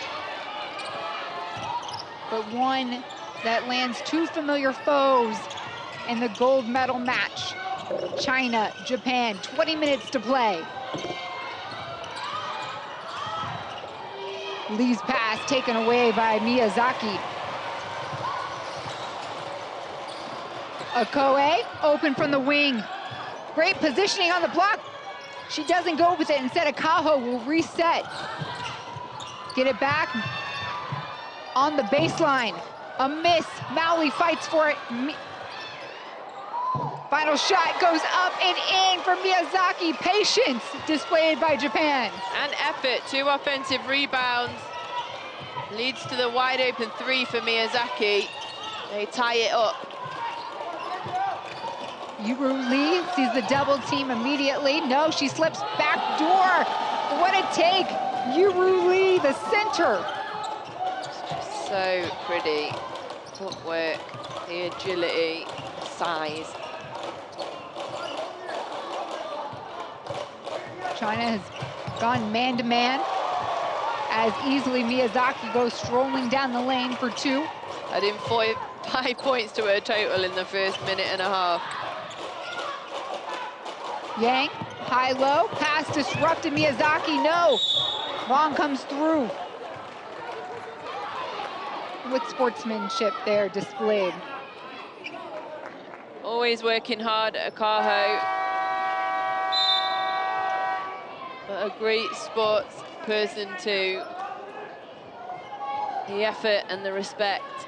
A: But one that lands 2 familiar foes in the gold medal match. China, Japan, 20 minutes to play. Lee's pass taken away by Miyazaki. Okoye, open from the wing. Great positioning on the block. She doesn't go with it. Instead, Akaho will reset. Get it back on the baseline. A miss. Maui fights for it. Final shot goes up and in for Miyazaki. Patience displayed by Japan.
B: And effort, 2 offensive rebounds. Leads to the wide open 3 for Miyazaki. They tie it up.
A: Yuru Lee sees the double team immediately. No, she slips back door. What a take. Yuru Lee, the center.
B: It's just so pretty. Footwork, the agility, size.
A: China has gone man-to-man as easily Miyazaki goes strolling down the lane for 2.
B: Adding 5 points to her total in the first minute and a half.
A: Yang, high-low, pass disrupted Miyazaki, no. Wang comes through. With sportsmanship there displayed.
B: Always working hard at Akaho. But a great sports person too. The effort and the respect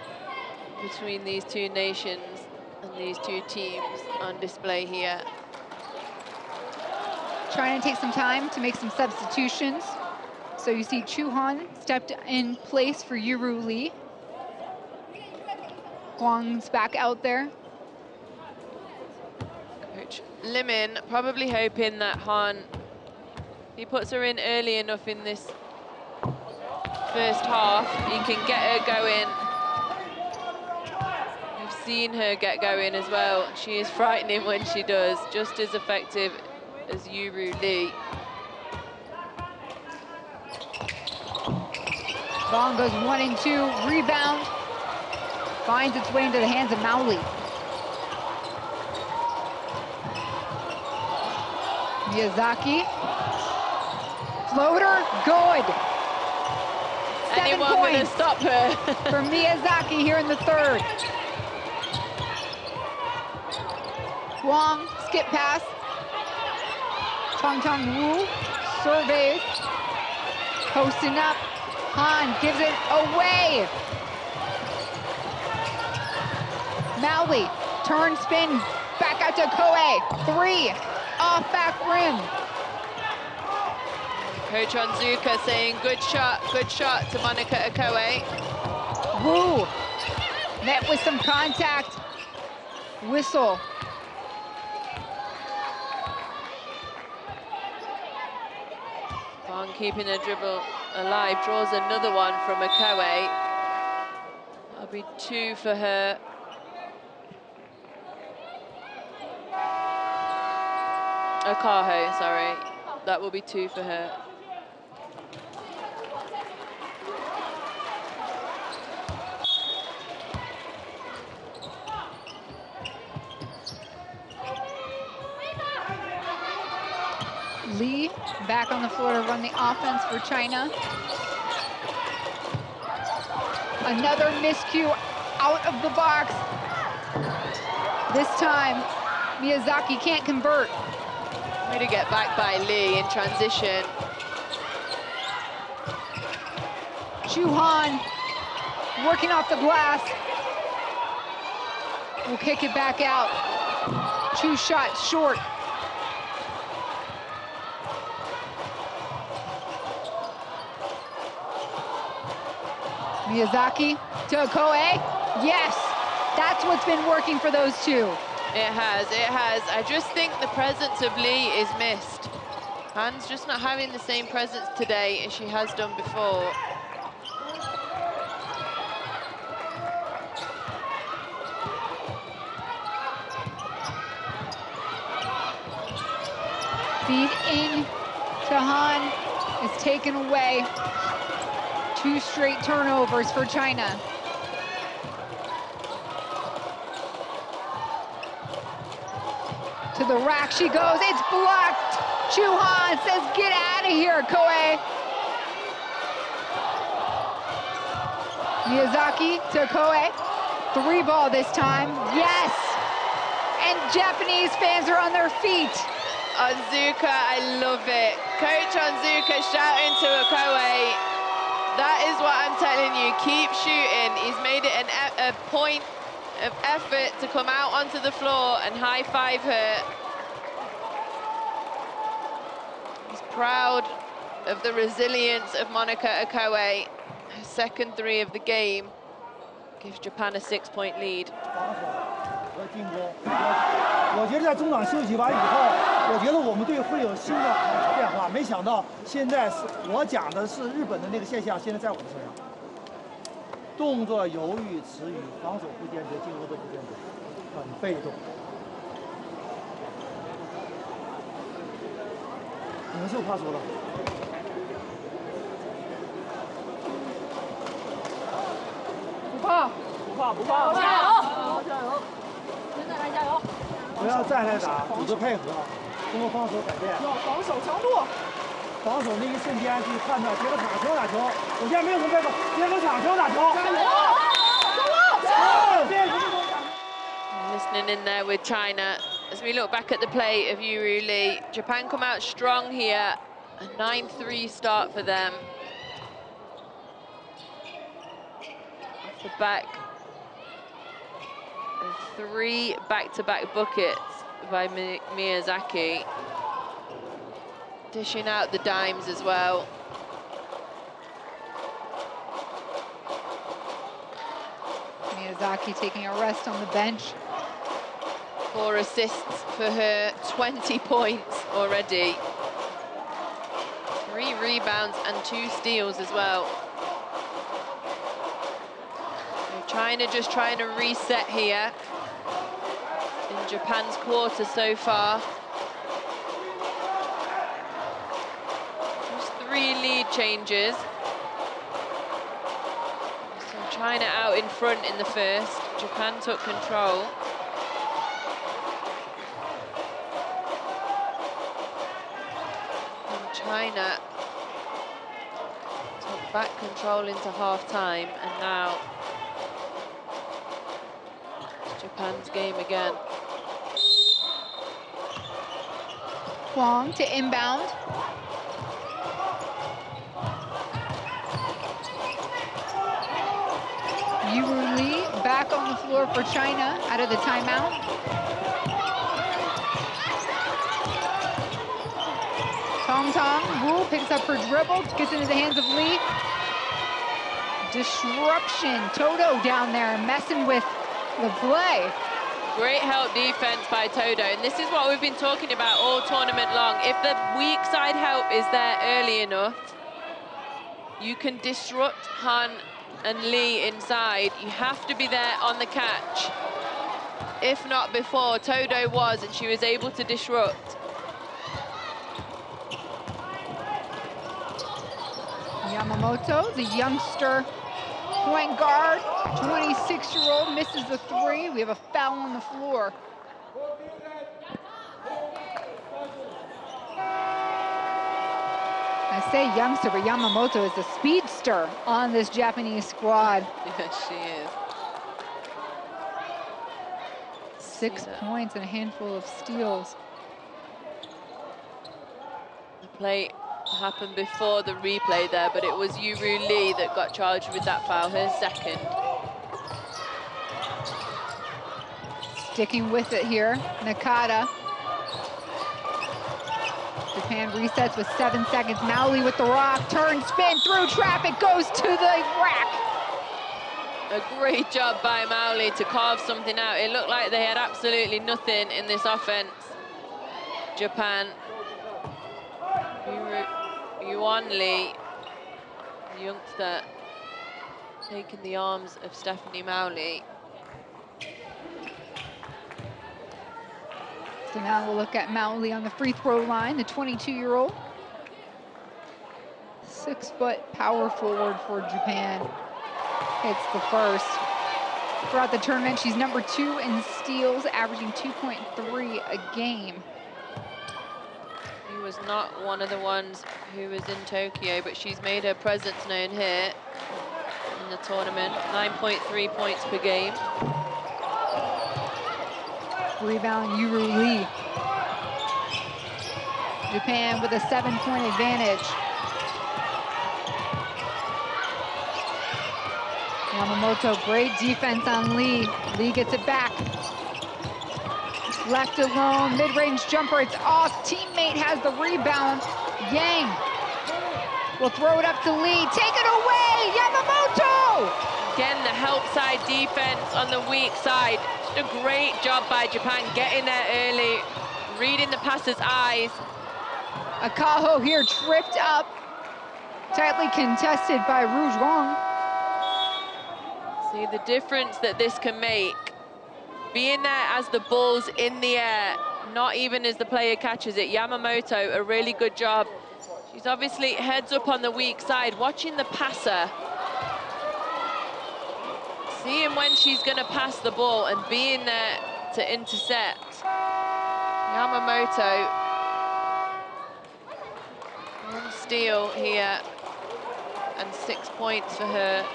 B: between these two nations and these two teams on display here.
A: Trying to take some time to make some substitutions. So you see Chu Han stepped in place for Yuru Lee. Huang's back out there.
B: Coach Limin probably hoping that Han, he puts her in early enough in this first half, he can get her going. We've seen her get going as well. She is frightening when she does, just as effective as Yuru Lee.
A: Ball goes 1 and 2, rebound. Finds its way into the hands of Maoli. Miyazaki. Floater, good. 7
B: Anyone
A: points
B: gonna stop her?
A: for Miyazaki here in the third. Wang, skip pass. Tong Wu surveys. Posting up. Han gives it away. Maoli, turn, spin, back out to Koei. 3, off back rim.
B: Coach Onzuka saying good shot to Monica Okoye.
A: Wu, met with some contact. Whistle.
B: Bong keeping the dribble alive, draws another one from Okoye. That'll be 2 for her. Akaho, sorry. That will be 2 for her.
A: Lee back on the floor to run the offense for China. Another miscue out of the box. This time, Miyazaki can't convert.
B: Way to get back by Lee in transition.
A: Chu Han working off the glass. Will kick it back out. 2 shots short. Miyazaki to Okoye. Yes, that's what's been working for those two.
B: It has. I just think the presence of Lee is missed. Han's just not having the same presence today as she has done before.
A: Feed in to Han is taken away. 2 straight turnovers for China. To the rack she goes, it's blocked. Chu Han says, get out of here, Koei. Miyazaki to Koei. 3 ball this time, yes. And Japanese fans are on their feet.
B: Onzuka, I love it. Coach Onzuka shouting to Okoye. That is what I'm telling you, keep shooting. He's made it a point of effort to come out onto the floor and high-five her. He's proud of the resilience of Monica Okoye. Her second 3 of the game gives Japan a 6-point lead.
G: 我觉得在中场休息完以后，我觉得我们队会有新的变化。没想到现在是我讲的是日本的那个现象，现在在我们身上。动作犹豫迟疑，防守不坚决，进攻都不坚决，很被动。领袖怕输了。
A: 不怕，
G: 不怕，不怕，
A: 加油！
G: 加油！
A: 现在来加油！
G: 不要站着打，组织配合，通过防守改变。
A: 要防守强度。
G: 防守那一瞬间去判断别个场球打球，首先没有从别个场球打球。加油！Listening
B: in there with China. As we look back at the play of Yuru Lee, Japan come out strong here. A 9-3 start for them. Off the back of 3 back-to-back buckets by Miyazaki. Dishing out the dimes as well.
A: Miyazaki taking a rest on the bench.
B: 4 assists for her, 20 points already. 3 rebounds and 2 steals as well. So China just trying to reset here in Japan's quarter so far. Just 3 lead changes. So China out in front in the first. Japan took control. China took back control into half-time, and now it's Japan's game again.
A: Huang to inbound. Yuru Lee back on the floor for China out of the timeout. Tong Wu picks up her dribble, gets into the hands of Lee. Disruption, Toto down there messing with the play.
B: Great help defense by Toto, and this is what we've been talking about all tournament long. If the weak side help is there early enough, you can disrupt Han and Lee inside. You have to be there on the catch. If not before, Toto was, and she was able to disrupt.
A: Yamamoto, the youngster point guard, 26-year-old, misses the 3. We have a foul on the floor. I say youngster, but Yamamoto is the speedster on this Japanese squad.
B: Yes, she is.
A: 6 points and a handful of steals.
B: The play happened before the replay there, but it was Yuru Lee that got charged with that foul, her second.
A: Sticking with it here, Nakata. Japan resets with 7 seconds. Maoli with the rock, turn, spin, through traffic, goes to the rack.
B: A great job by Maoli to carve something out. It looked like they had absolutely nothing in this offense. Japan. Yuan Lee, the youngster, taking the arms of Stephanie Maoli.
A: So now we'll look at Maoli on the free throw line, the 22-year-old. 6-foot power forward for Japan. Hits the first. Throughout the tournament, she's number 2 in steals, averaging 2.3 a game.
B: She was not one of the ones who was in Tokyo, but she's made her presence known here in the tournament. 9.3 points per game.
A: Rebound, Yuru Lee. Japan with a 7-point advantage. Yamamoto, great defense on Lee. Lee gets it back. Left alone, mid-range jumper, it's off. Teammate has the rebound. Yang will throw it up to Lee. Take it away, Yamamoto!
B: Again, the help side defense on the weak side. Just a great job by Japan getting there early, reading the passer's eyes.
A: Akaho here tripped up, tightly contested by Rouge Wong.
B: See the difference that this can make. Being there as the ball's in the air, not even as the player catches it. Yamamoto, a really good job. She's obviously heads up on the weak side, watching the passer. Seeing when she's gonna pass the ball and being there to intercept. Yamamoto, one steal here, and 6 points for her.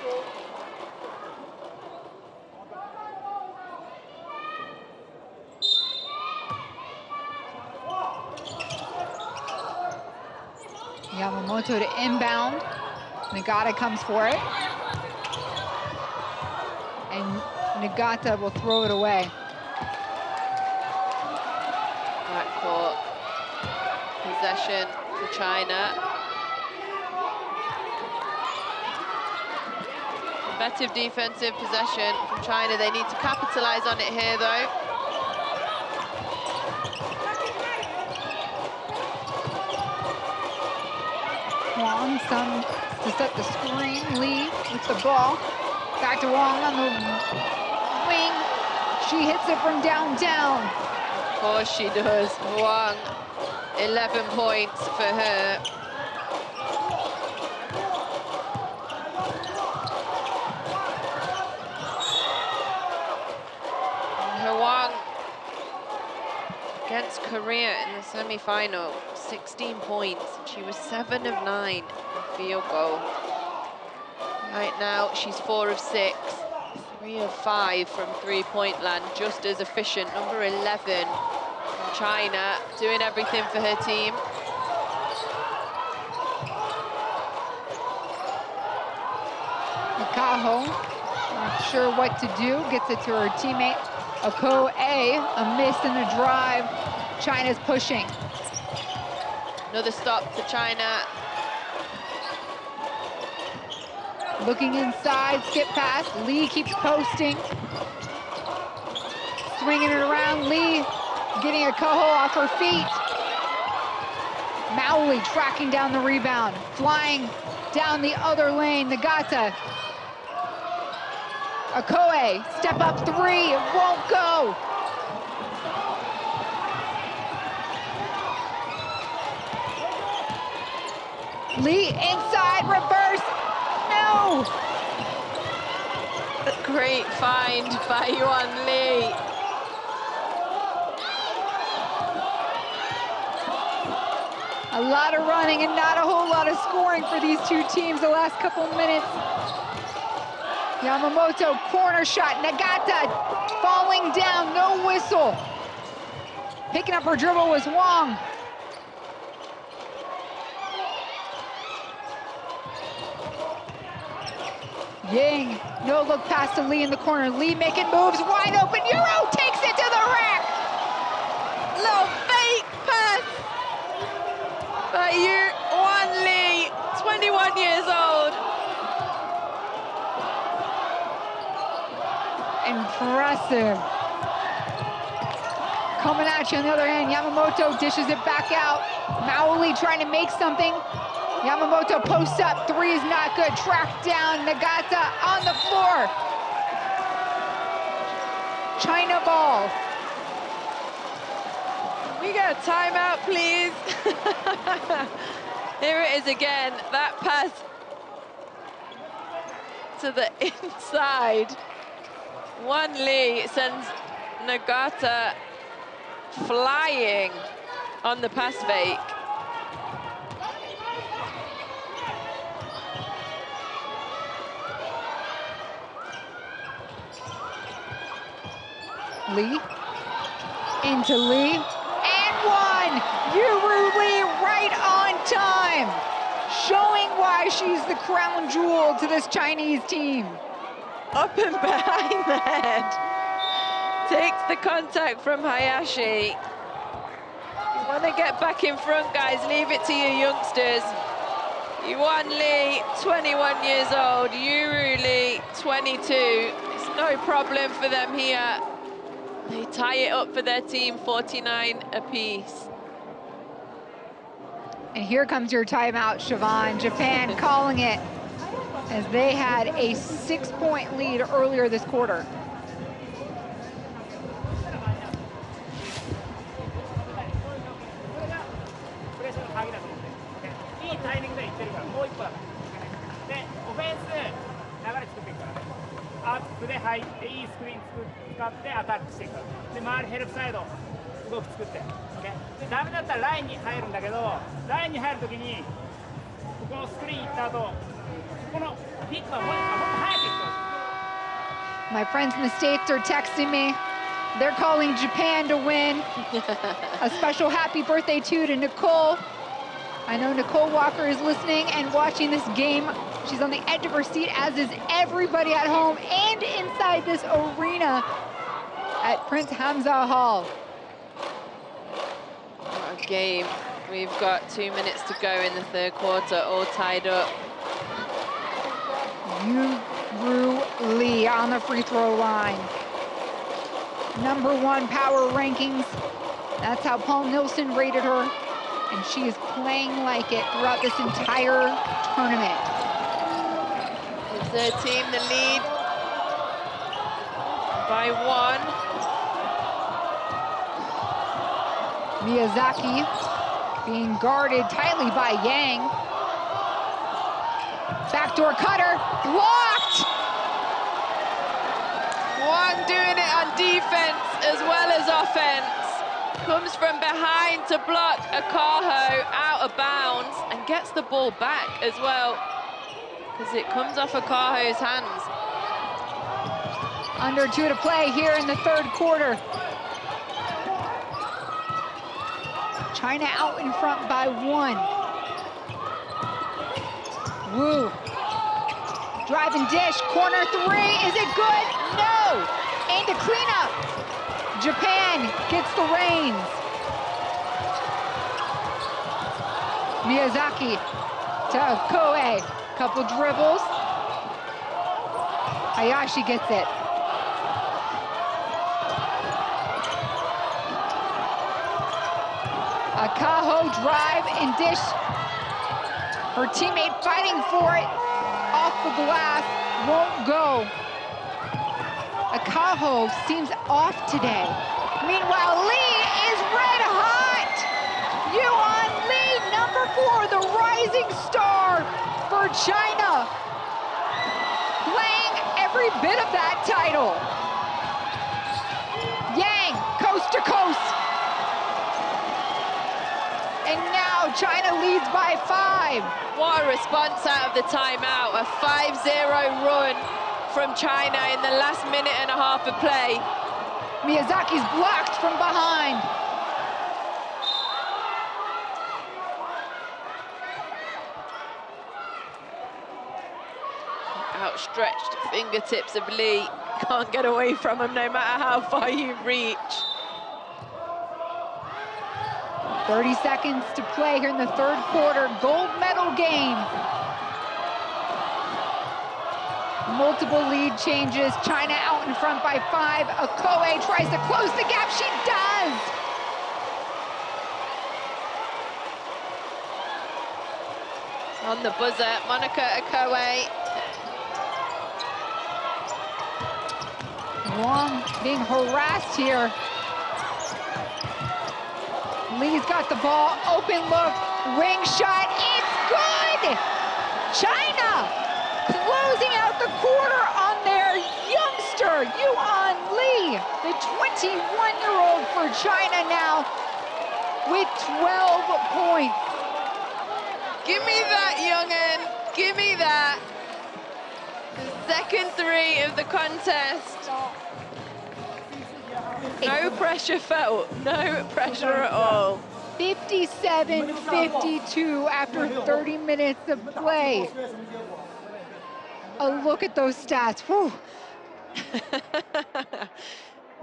A: Yamamoto to inbound. Nagata comes for it. And Nagata will throw it away.
B: Backcourt possession for China. Effective defensive possession from China. They need to capitalize on it here, though.
A: Wong, some to set the screen. Lee with the ball. Back to Wong on the wing. She hits it from downtown.
B: Of course she does. Wong, 11 points for her. Wong against Korea in the semi-final, 16 points. She was 7 of 9 in field goal. Right now, she's 4 of 6, 3 of 5 from three-point land, just as efficient. Number 11 from China, doing everything for her team.
A: Akaho, not sure what to do, gets it to her teammate. Ako a miss in the drive. China's pushing.
B: Another stop for China.
A: Looking inside, skip pass. Lee keeps posting. Swinging it around. Lee getting Akaho off her feet. Maoli tracking down the rebound. Flying down the other lane. Nagata. Okoye, step up three, it won't go. Lee inside, reverse, no.
B: A great find by Yuan Lee.
A: A lot of running and not a whole lot of scoring for these two teams the last couple minutes. Yamamoto, corner shot, Nagata falling down, no whistle. Picking up her dribble was Wong. Yang, no look pass to Lee in the corner. Lee making moves, wide open, Euro takes it to the rack.
B: Little fake pass by Yuan Lee, 21 years old.
A: Impressive. Coming at you on the other end, Yamamoto dishes it back out. Maoli trying to make something. Yamamoto posts up, three is not good. Tracked down, Nagata on the floor. China ball.
B: We got a timeout, please. Here it is again, that pass to the inside. Yuan Lee sends Nagata flying on the pass fake.
A: Lee, into Lee, and one! Yuru Lee right on time, showing why she's the crown jewel to this Chinese team.
B: Up and behind the head. Takes the contact from Hayashi. You want to get back in front, guys, leave it to your youngsters. Yuan Li, 21 years old. Yuru Li, 22. It's no problem for them here. They tie it up for their team, 49 apiece.
A: And here comes your timeout, Siobhan. Japan calling it as they had a 6-point lead earlier this quarter. My friends in the States are texting me. They're calling Japan to win. A special happy birthday to Nicole. I know Nicole Walker is listening and watching this game. She's on the edge of her seat, as is everybody at home and inside this arena at Prince Hamza Hall.
B: What a game. We've got 2 minutes to go in the third quarter, all tied up.
A: Yuru Li on the free throw line. #1 power rankings. That's how Paul Nilsson rated her. And she is playing like it throughout this entire tournament.
B: Gives their team the lead by 1.
A: Miyazaki being guarded tightly by Yang. Backdoor cutter, blocked!
B: Wang doing it on defense as well as offense. Comes from behind to block Akaho out of bounds and gets the ball back as well, because it comes off Akaho's hands.
A: Under 2 to play here in the third quarter. China out in front by 1. Wu. Drive and dish, corner 3, is it good? No! And a cleanup. Japan gets the reins. Miyazaki to Koei. Couple dribbles. Hayashi gets it. Akaho drive and dish. Her teammate fighting for it. Off the glass, won't go. Akaho seems off today. Meanwhile, Lee is red hot. Yuan Lee, #4, the rising star for China. Playing every bit of that title. Yang, coast to coast. And now China leads by 5.
B: What a response out of the timeout. A 5-0 run from China in the last minute and a half of play.
A: Miyazaki's blocked from behind.
B: Outstretched fingertips of Lee. Can't get away from him no matter how far you reach.
A: 30 seconds to play here in the third quarter. Gold medal game. Multiple lead changes. China out in front by 5. Okoye tries to close the gap. She does.
B: On the buzzer, Monica Okoye.
A: Wang being harassed here. Lee's got the ball, open look, wing shot, it's good! China closing out the quarter on their youngster, Yuan Li, the 21-year-old for China now with 12 points.
B: Give me that, young'un, give me that. The second 3 of the contest. No pressure felt, no pressure at all.
A: 57-52 after 30 minutes of play. A look at those stats, whew.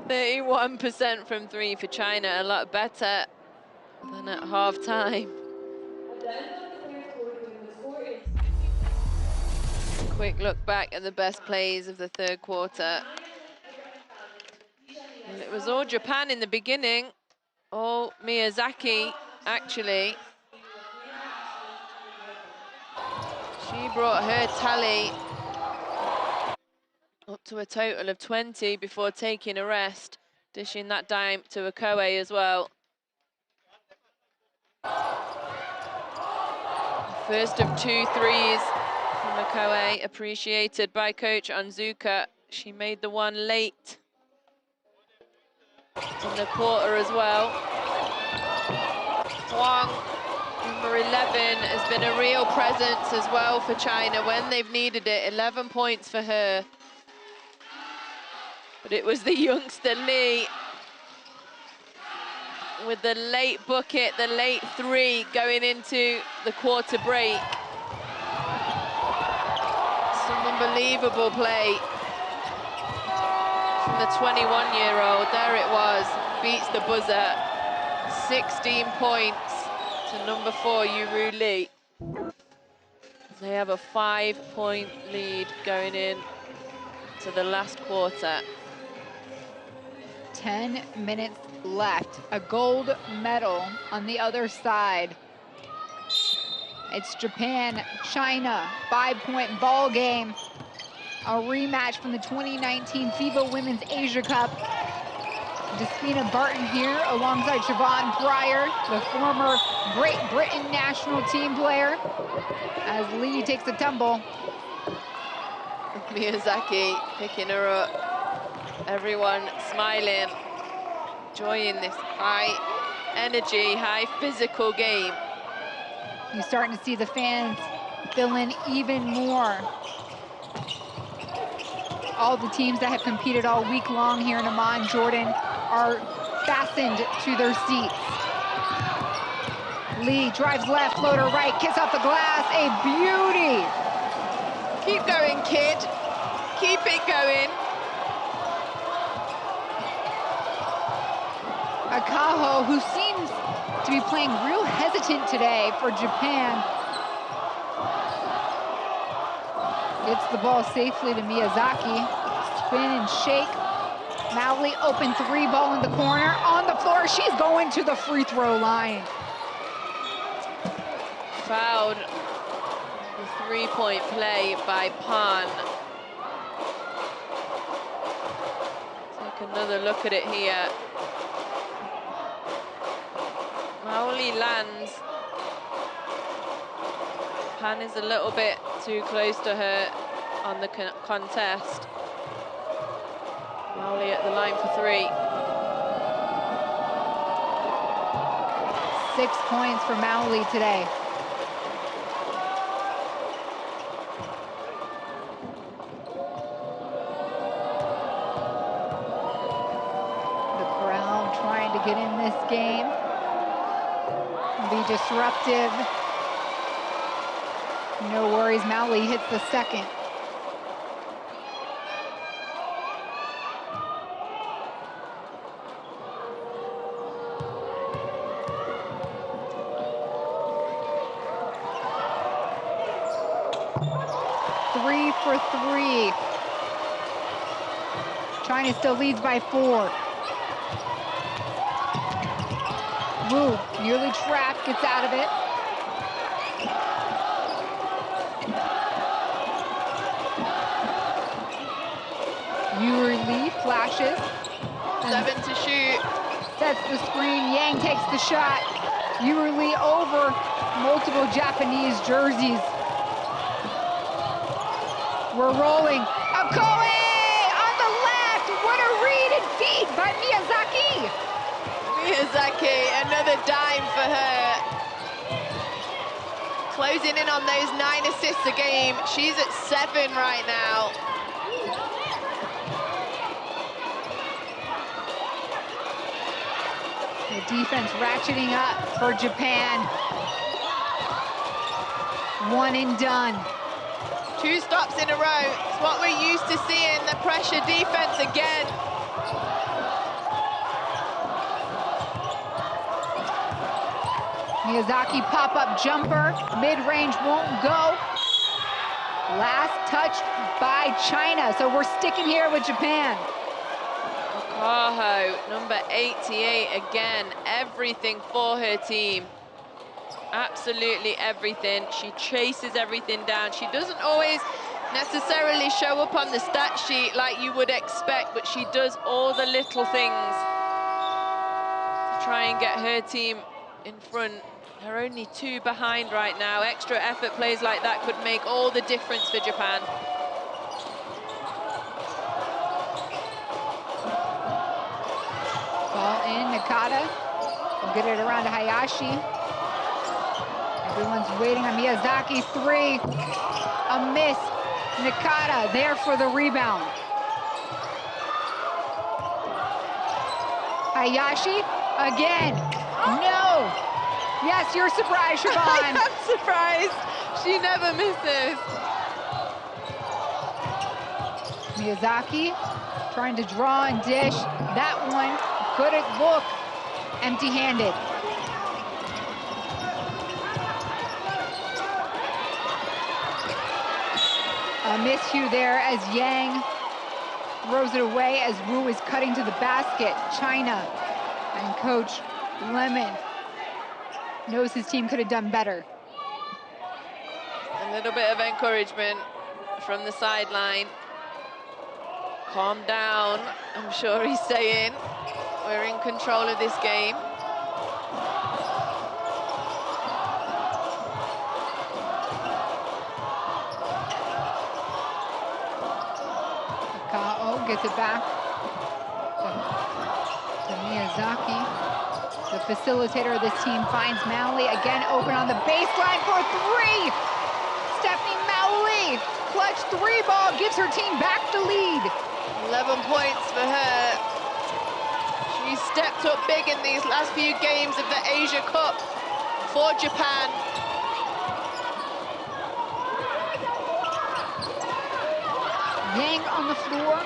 B: 31% from 3 for China, a lot better than at half-time. Quick look back at the best plays of the third quarter. And it was all Japan in the beginning, all Miyazaki, actually. She brought her tally up to a total of 20 before taking a rest, dishing that dime to Okoye as well. First of 2 threes from Okoye, appreciated by Coach Onzuka. She made the one late in the quarter as well. Huang, number 11, has been a real presence as well for China when they've needed it. 11 points for her. But it was the youngster Lee with the late bucket, the late three going into the quarter break. Some unbelievable play from the 21-year-old. There it was, beats the buzzer. 16 points to number 4, Yuru Lee. They have a 5-point lead going in to the last quarter.
A: 10 minutes left. A gold medal on the other side. It's Japan, China, 5-point ball game. A rematch from the 2019 FIBA Women's Asia Cup. Despina Barton here alongside Siobhan Pryor, the former Great Britain national team player, as Lee takes the tumble.
B: Miyazaki picking her up. Everyone smiling, enjoying this high energy, high physical game.
A: You're starting to see the fans fill in even more. All the teams that have competed all week long here in Amman, Jordan, are fastened to their seats. Lee drives left, floater right, kiss off the glass, a beauty.
B: Keep going, kid. Keep it going.
A: Akaho, who seems to be playing real hesitant today for Japan, gets the ball safely to Miyazaki. Spin and shake. Mowley, open three, ball in the corner. On the floor, she's going to the free throw line.
B: Fouled. The three-point play by Pan. Take another look at it here. Mowley lands. Pan is a little bit too close to her on the contest. Mowley at the line for 3.
A: 6 points for Mowley today. The crowd trying to get in this game, be disruptive. No worries, Mowley hits the second. Three for 3. China still leads by 4. Wu, nearly trapped, gets out of it. Yuri Lee flashes.
B: 7 to shoot.
A: Sets the screen, Yang takes the shot. Yuri Lee over multiple Japanese jerseys. We're rolling. Okoye on the left. What a read and feed by Miyazaki.
B: Miyazaki, another dime for her. Closing in on those 9 assists a game. She's at 7 right now.
A: The defense ratcheting up for Japan. One and done.
B: 2 stops in a row. It's what we're used to seeing, the pressure defense again.
A: Miyazaki pop-up jumper, mid-range won't go. Last touch by China, so we're sticking here with Japan.
B: Kaho, number 88 again, everything for her team. Absolutely everything. She chases everything down. She doesn't always necessarily show up on the stat sheet like you would expect, but she does all the little things to try and get her team in front. They're only 2 behind right now. Extra effort plays like that could make all the difference for Japan.
A: Ball in, Nakata will get it around to Hayashi. Everyone's waiting on Miyazaki. 3, a miss. Nakata there for the rebound. Hayashi again. No. Yes, you're surprised, Siobhan.
B: I'm surprised. She never misses.
A: Miyazaki trying to draw and dish. That one couldn't look empty-handed. A miscue there as Yang throws it away as Wu is cutting to the basket. China and Coach Lemon knows his team could have done better.
B: A little bit of encouragement from the sideline. Calm down, I'm sure he's saying. We're in control of this game.
A: Kao gets it back to Miyazaki. The facilitator of this team finds Mowley again open on the baseline for 3. Stephanie Mowley, clutch 3 ball, gives her team back to lead.
B: 11 points for her. She stepped up big in these last few games of the Asia Cup for Japan.
A: Yang on the floor.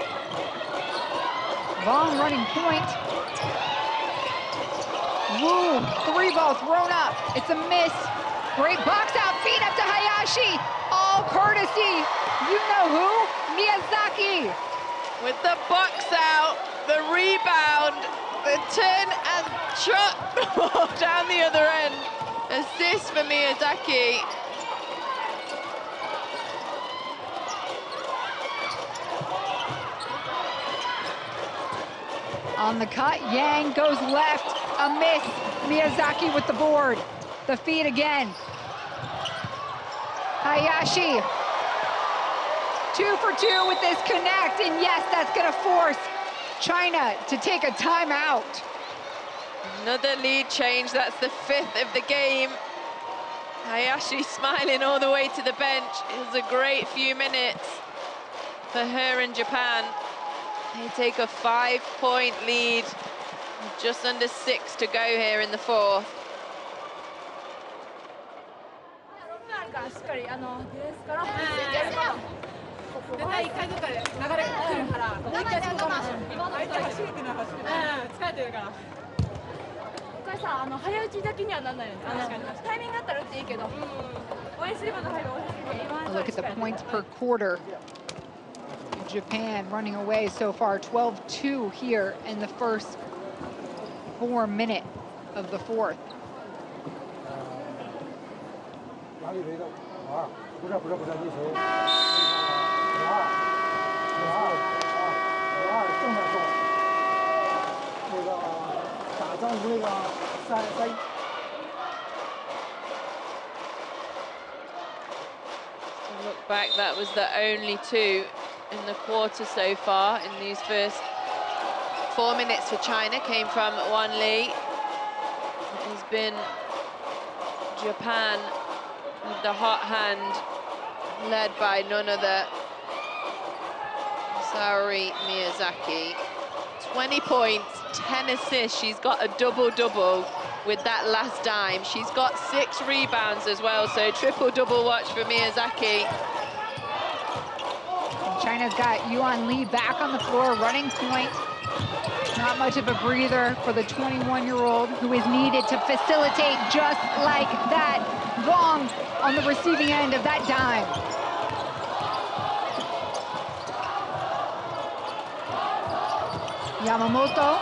A: Long running point. Wu, 3 ball thrown up. It's a miss. Great box out feed up to Hayashi. All courtesy, you know who? Miyazaki.
B: With the box out, the rebound, the turn and shot down the other end. Assist for Miyazaki.
A: On the cut, Yang goes left, a miss. Miyazaki with the board. The feed again. Hayashi. 2 for 2 with this connect, and yes, that's gonna force China to take a timeout.
B: Another lead change, that's the 5th of the game. Hayashi smiling all the way to the bench. It was a great few minutes for her and Japan. They take a 5-point lead, just under 6 to go here in the 4th.
A: Look at the points per quarter. Japan running away so far, 12-2 here in the first 4 minutes of the 4th.
B: Look back, that was the only 2 in the quarter so far in these first 4 minutes for China. Came from Wan Li. It has been Japan with the hot hand, led by none other Saori Miyazaki. 20 points, 10 assists. She's got a double-double with that last dime. She's got 6 rebounds as well, so triple-double watch for Miyazaki.
A: China's got Yuan Li back on the floor, running point. Not much of a breather for the 21-year-old who is needed to facilitate just like that. Wong on the receiving end of that dime. Yamamoto.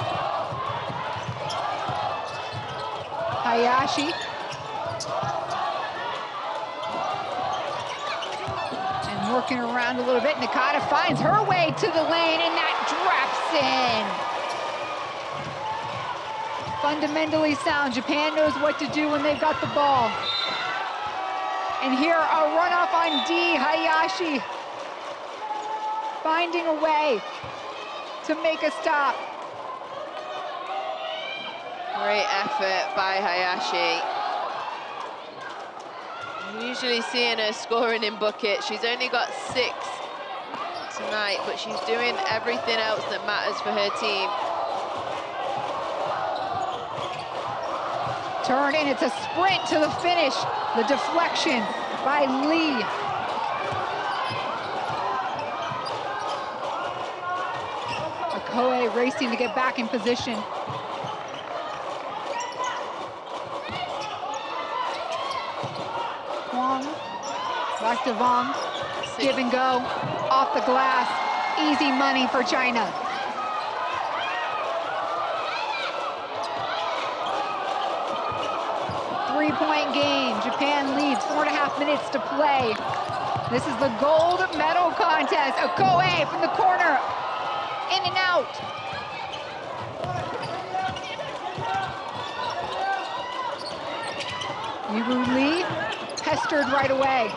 A: Hayashi. And working around a little bit. Nakata finds her way to the lane, and that drops in. Fundamentally sound. Japan knows what to do when they've got the ball. And here, a runoff on D. Hayashi finding a way to make a stop.
B: Great effort by Hayashi. Usually seeing her scoring in buckets. She's only got 6 tonight, but she's doing everything else that matters for her team.
A: Turn, and it's a sprint to the finish. The deflection by Lee. Okoye racing to get back in position. Huang, back to Vong. Give and go, off the glass. Easy money for China. Three-point game. Japan leads, 4.5 minutes to play. This is the gold medal contest. Okoye from the corner, in and out. Yiwu Lee pestered right away.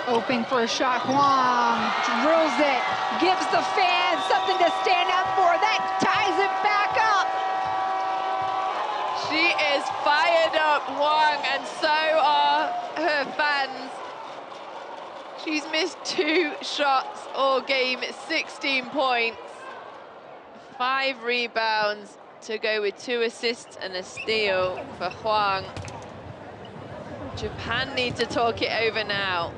A: Open for a shot, Huang drills it, gives the fans something to stand up for. That ties it back up.
B: She is fired up, Huang, and so are her fans. She's missed 2 shots all game, 16 points, 5 rebounds to go with 2 assists and a steal for Huang. Japan need to talk it over now.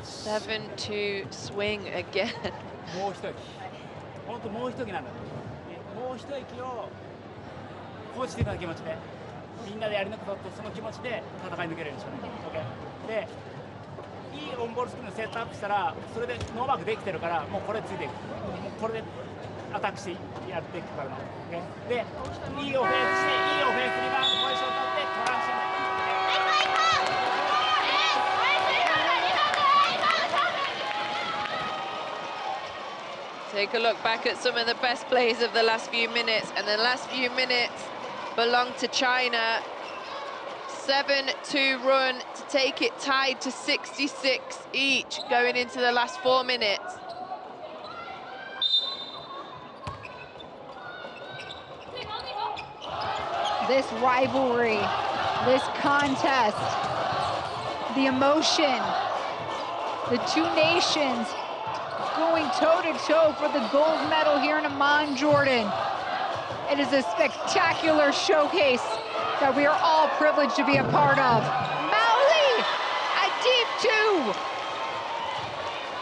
B: 7-2 swing again.
D: もう一息、本当もう一息なんだ。もう一息をポジティブな気持ちで、みんなでやり抜くぞとその気持ちで戦い抜けるようにしようね。で、いいオンボールスクリーンをセットアップしたら、それでノーマークできてるから、もうこれついていく。もうこれでアタックしてやっていくからな。で、いいオフェンスして、いいオフェンスリバウンドポジションを取ってトランジション。
B: Take a look back at some of the best plays of the last few minutes, and the last few minutes belong to China. 7-2 run to take it tied to 66 each going into the last 4 minutes.
A: This rivalry, this contest, the emotion, the 2 nations going toe-to-toe for the gold medal here in Amman, Jordan. It is a spectacular showcase that we are all privileged to be a part of. Maoli, a deep 2.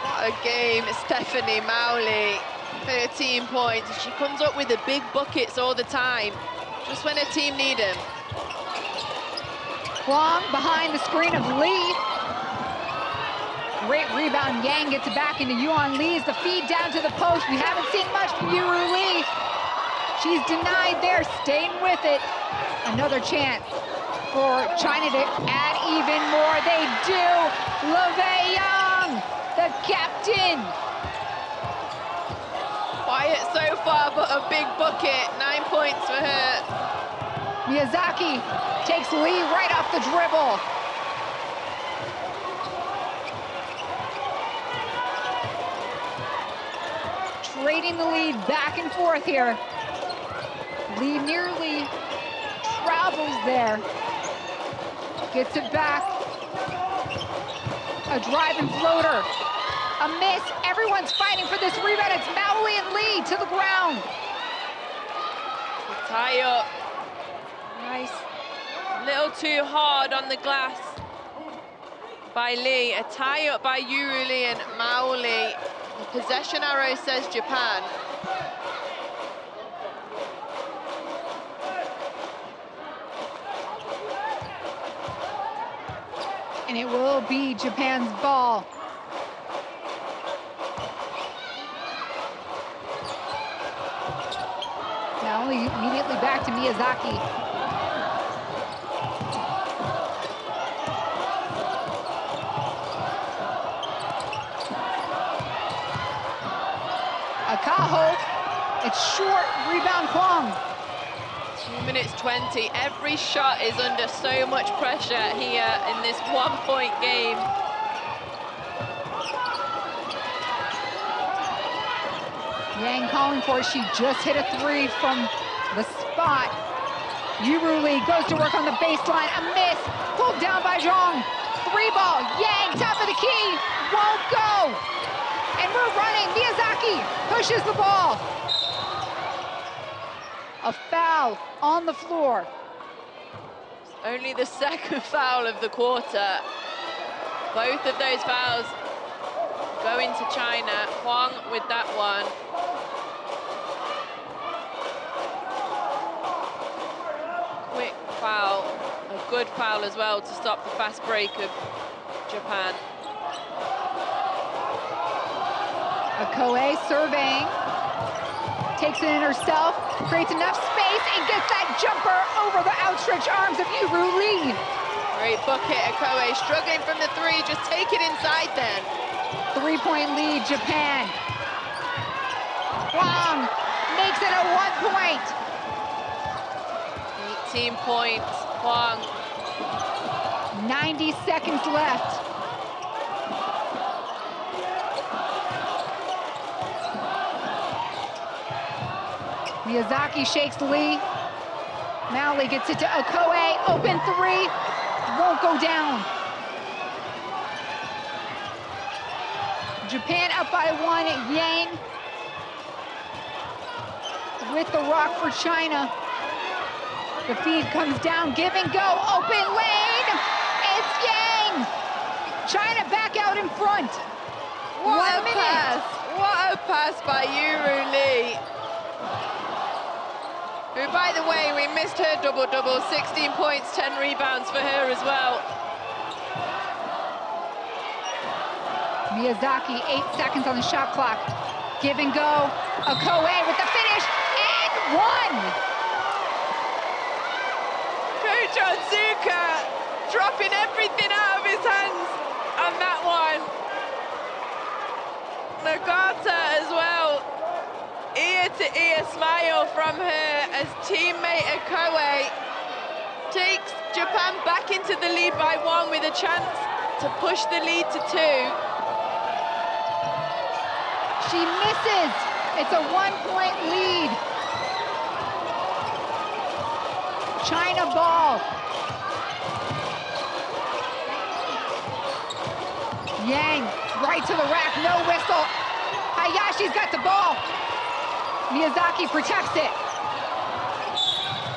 B: What a game, Stephanie Maoli, 13 points. She comes up with the big buckets all the time, just when her team need them.
A: Huang behind the screen of Lee. Great rebound, Yang gets it back into Yuan Lee's. The feed down to the post. We haven't seen much from Yiwu Lee. She's denied there, staying with it. Another chance for China to add even more. They do. LeVei Young, the captain.
B: Quiet so far, but a big bucket. 9 points for her.
A: Miyazaki takes Lee right off the dribble. Trading the lead back and forth here. Lee nearly travels there. Gets it back. A driving floater. A miss. Everyone's fighting for this rebound. It's Maoli and Lee to the ground.
B: Tie up. Nice. A little too hard on the glass by Lee. A tie up by Yiwu Lee and Maoli. The possession arrow says Japan.
A: And it will be Japan's ball. Now only immediately back to Miyazaki. Akaho, it's short, rebound Kwong.
B: 2 minutes 20. Every shot is under so much pressure here in this 1-point game.
A: Yang calling for it. She just hit a 3 from the spot. Yuru Lee goes to work on the baseline. A miss. Pulled down by Zhang. 3-ball. Yang, top of the key. Won't go. And we're running. Miyazaki pushes the ball. A foul on the floor.
B: Only the second foul of the quarter. Both of those fouls go into China. Huang with that one. Quick foul, a good foul as well to stop the fast break of Japan.
A: Okoye surveying, takes it in herself, creates enough space, and gets that jumper over the outstretched arms of Yuru Lee.
B: Great bucket, Okoye struggling from the 3, just take it inside then.
A: 3-point lead, Japan. Huang makes it a 1-point.
B: 18 points, Huang.
A: 90 seconds left. Miyazaki shakes Lee. Mally gets it to Okoye. Open 3. Won't go down. Japan up by 1 at Yang. With the rock for China. The feed comes down, give and go, open lane. It's Yang. China back out in front.
B: What a pass. What a pass by Yuru Lee. Who, by the way, we missed her double-double, 16 points, 10 rebounds for her as well.
A: Miyazaki, 8 seconds on the shot clock. Give and go. Okoye with the finish, and 1.
B: Coach Otsuka dropping everything out of his hands on that one. Nagata as well. Ear-to-ear smile from her as teammate Okoye takes Japan back into the lead by 1 with a chance to push the lead to 2.
A: She misses. It's a 1-point lead. China ball. Yang right to the rack, no whistle. Hayashi's got the ball. Miyazaki protects it.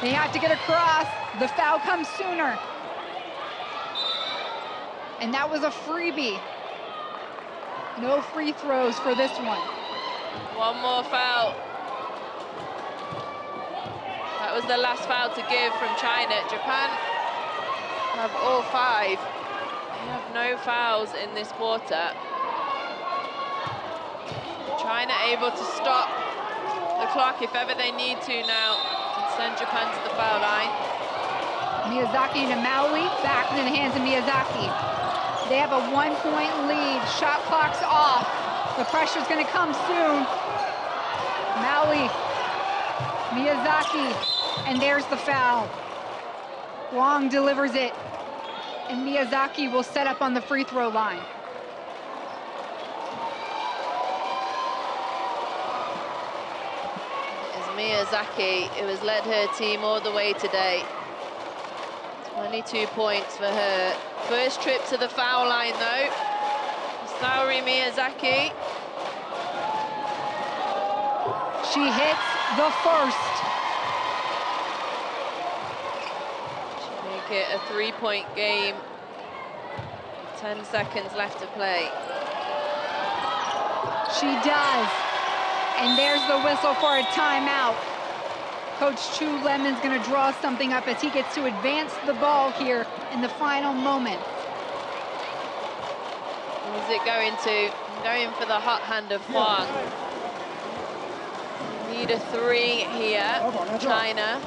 A: They have to get across. The foul comes sooner. And that was a freebie. No free throws for this one.
B: One more foul. That was the last foul to give from China. Japan have all 5. They have no fouls in this quarter. China able to stop the clock if ever they need to now and send Japan to the foul line.
A: Miyazaki to Maui, back into the hands of Miyazaki. They have a 1-point lead. Shot clock's off. The pressure's going to come soon. Maui, Miyazaki, and there's the foul. Wang delivers it, and Miyazaki will set up on the free throw line.
B: Miyazaki, who has led her team all the way today. 22 points for her. First trip to the foul line, though. Saori Miyazaki.
A: She hits the first.
B: Should make it a 3-point game. 10 seconds left to play.
A: She does. And there's the whistle for a timeout. Coach Chu Lemon's going to draw something up as he gets to advance the ball here in the final moment.
B: Is it going to? Going for the hot hand of Huang. Need a 3 here, China.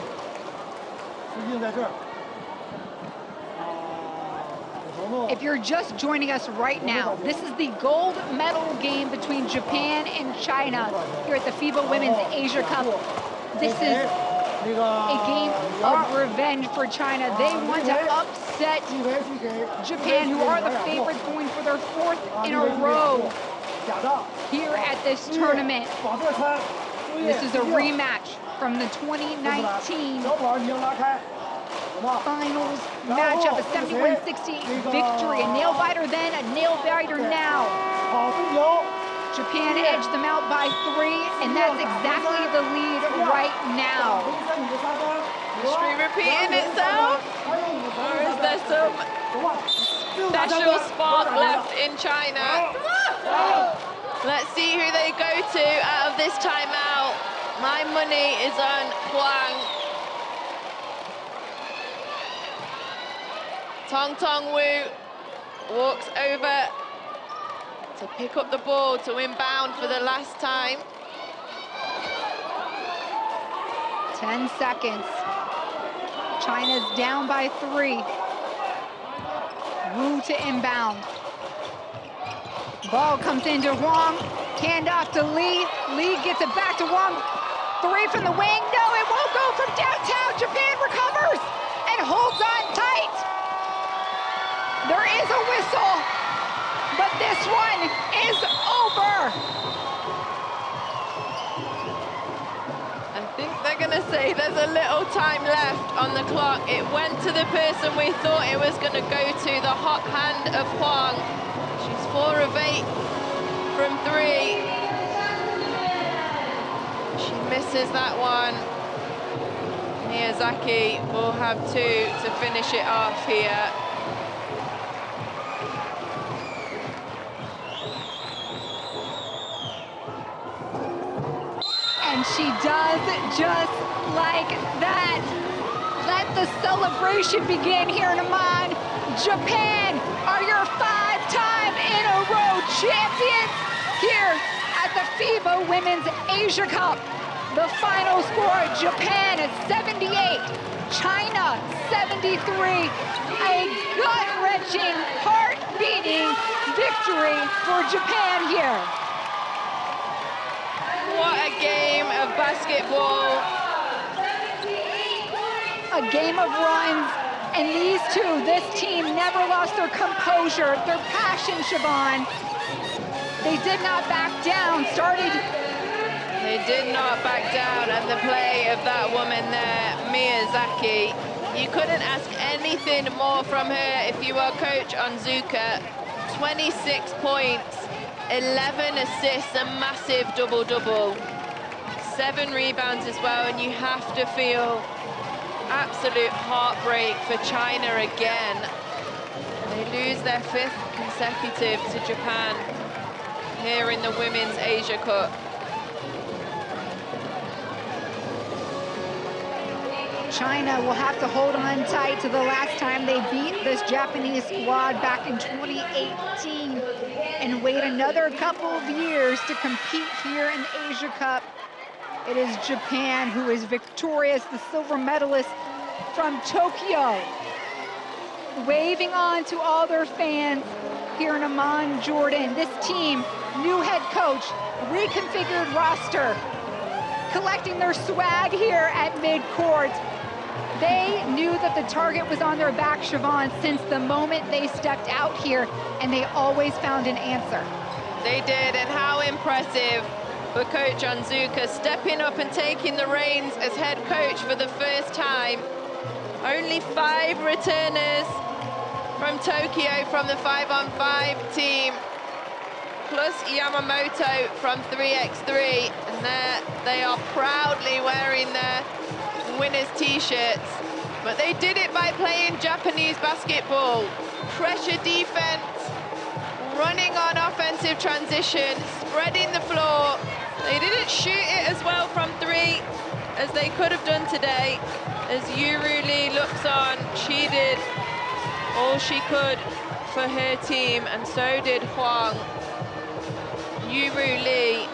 A: If you're just joining us right now, this is the gold medal game between Japan and China here at the FIBA Women's Asia Cup. This is a game of revenge for China. They want to upset Japan, who are the favorites, going for their 4th in a row here at this tournament. This is a rematch from the 2019 finals matchup, a 71-68 victory. A nail biter then, a nail biter now. Japan edged them out by 3, and that's exactly the lead right now.
B: History repeating itself? Or is there some special spark left in China? Let's see who they go to out of this timeout. My money is on Huang. Tong Tong Wu walks over to pick up the ball to inbound for the last time.
A: 10 seconds. China's down by 3. Wu to inbound. Ball comes into Huang. Handoff to Lee. Lee gets it back to Huang. 3 from the wing. No, it won't go from downtown. Japan recovers and holds on tight. There is a whistle, but this one is over.
B: I think they're gonna say there's a little time left on the clock. It went to the person we thought it was gonna go to, the hot hand of Huang. She's 4 of 8 from 3. She misses that one. Miyazaki will have 2 to finish it off here.
A: And she does just like that. Let the celebration begin here in Amman. Japan are your 5-time-in-a-row champions here at the FIBA Women's Asia Cup. The final score, Japan at 78, China 73. A gut-wrenching, heart-beating victory for Japan here.
B: What a game of basketball.
A: A game of runs, and these two, this team never lost their composure, their passion, Siobhan. They did not back down, They
B: did not back down, and the play of that woman there, Miyazaki, you couldn't ask anything more from her if you were Coach Onzuka. 26 points. 11 assists, a massive double-double. 7 rebounds as well, and you have to feel absolute heartbreak for China again. They lose their 5th consecutive to Japan here in the Women's Asia Cup.
A: China will have to hold on tight to the last time they beat this Japanese squad back in 2018 and wait another couple of years to compete here in the Asia Cup. It is Japan who is victorious, the silver medalist from Tokyo, waving on to all their fans here in Amman, Jordan. This team, new head coach, reconfigured roster, collecting their swag here at midcourt. They knew that the target was on their back, Siobhan, since the moment they stepped out here, and they always found an answer.
B: They did, and how impressive for Coach Onzuka, stepping up and taking the reins as head coach for the first time. Only 5 returners from Tokyo from the 5-on-5 team, plus Yamamoto from 3x3, and there they are proudly wearing their winners t-shirts. But they did it by playing Japanese basketball. Pressure defense, running on offensive transition, spreading the floor. They didn't shoot it as well from 3 as they could have done today. As Yuru Lee looks on, she did all she could for her team, and so did Huang. Yuru Lee,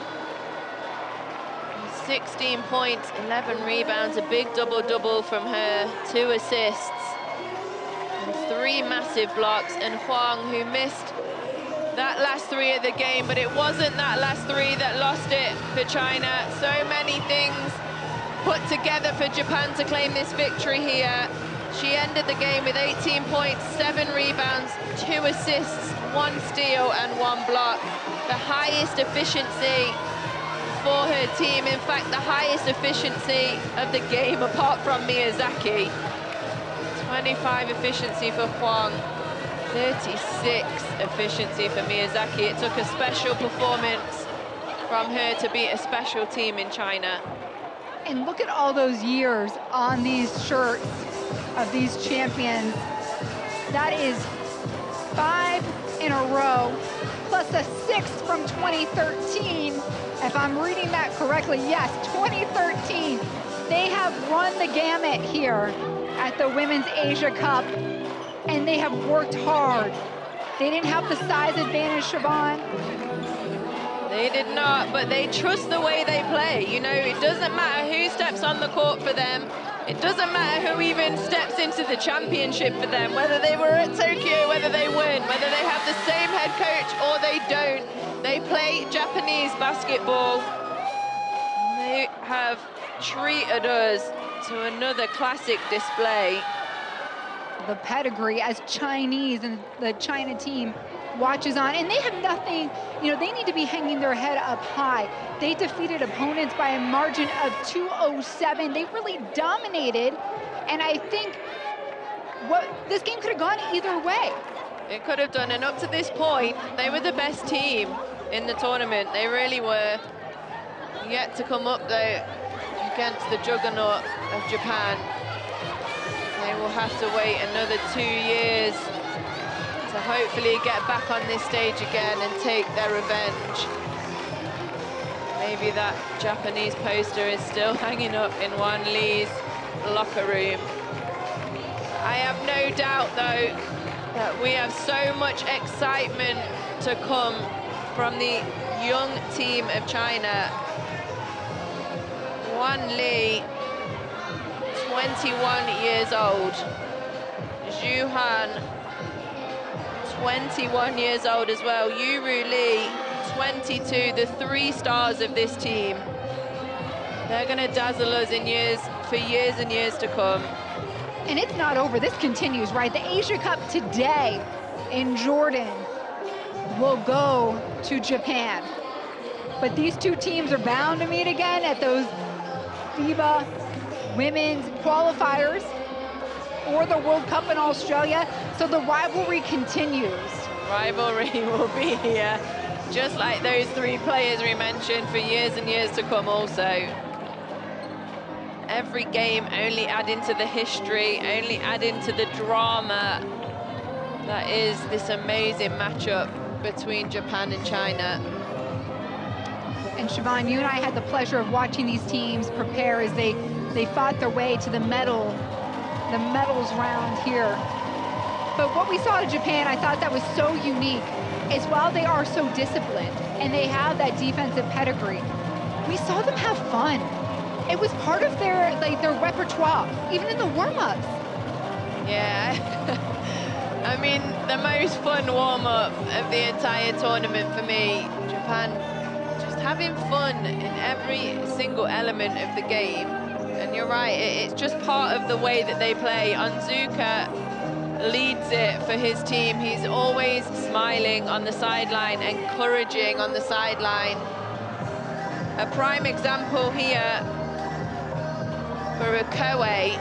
B: 16 points, 11 rebounds, a big double-double from her, 2 assists, and 3 massive blocks. And Huang, who missed that last 3 of the game, but it wasn't that last 3 that lost it for China. So many things put together for Japan to claim this victory here. She ended the game with 18 points, 7 rebounds, 2 assists, 1 steal and 1 block. The highest efficiency for her team. In fact, the highest efficiency of the game apart from Miyazaki. 25 efficiency for Huang, 36 efficiency for Miyazaki. It took a special performance from her to beat a special team in China.
A: And look at all those years on these shirts of these champions. That is 5 in a row, plus a 6th from 2013. If I'm reading that correctly, yes, 2013. They have run the gamut here at the Women's Asia Cup, and they have worked hard. They didn't have the size advantage, Siobhan.
B: They did not, but they trust the way they play. You know, it doesn't matter who steps on the court for them. It doesn't matter who even steps into the championship for them, whether they were at Tokyo, whether they weren't, whether they have the same head coach or they don't. They play Japanese basketball. They have treated us to another classic display.
A: The pedigree as Chinese and the China team watches on, and they have nothing, you know, they need to be hanging their head up high. They defeated opponents by a margin of 207. They really dominated, and I think this game could have gone either way.
B: It could have done, and up to this point, they were the best team in the tournament. They really were. Yet to come up, though, against the juggernaut of Japan. They will have to wait another 2 years to hopefully get back on this stage again and take their revenge. Maybe that Japanese poster is still hanging up in Wan Lee's locker room. I have no doubt, though, that we have so much excitement to come from the young team of China. Wan Lee, 21 years old. Zhu Han, 21 years old as well. Yuru Lee, 22, the 3 stars of this team. They're gonna dazzle us in for years and years to come.
A: And it's not over, this continues, right? The Asia Cup today in Jordan will go to Japan. But these 2 teams are bound to meet again at those FIBA women's qualifiers for the World Cup in Australia, so the rivalry continues.
B: Rivalry will be here, just like those 3 players we mentioned, for years and years to come also. Every game only adding to the history, only adding to the drama that is this amazing matchup between Japan and China.
A: And Siobhan, you and I had the pleasure of watching these teams prepare as they fought their way to the medals round here. But what we saw in Japan, I thought that was so unique, is while they are so disciplined and they have that defensive pedigree, we saw them have fun. It was part of their repertoire, even in the warm-ups.
B: Yeah, I mean, the most fun warm-up of the entire tournament for me, Japan just having fun in every single element of the game. And you're right, it's just part of the way that they play. Onzuka leads it for his team. He's always smiling on the sideline, encouraging on the sideline. A prime example here for Okoye.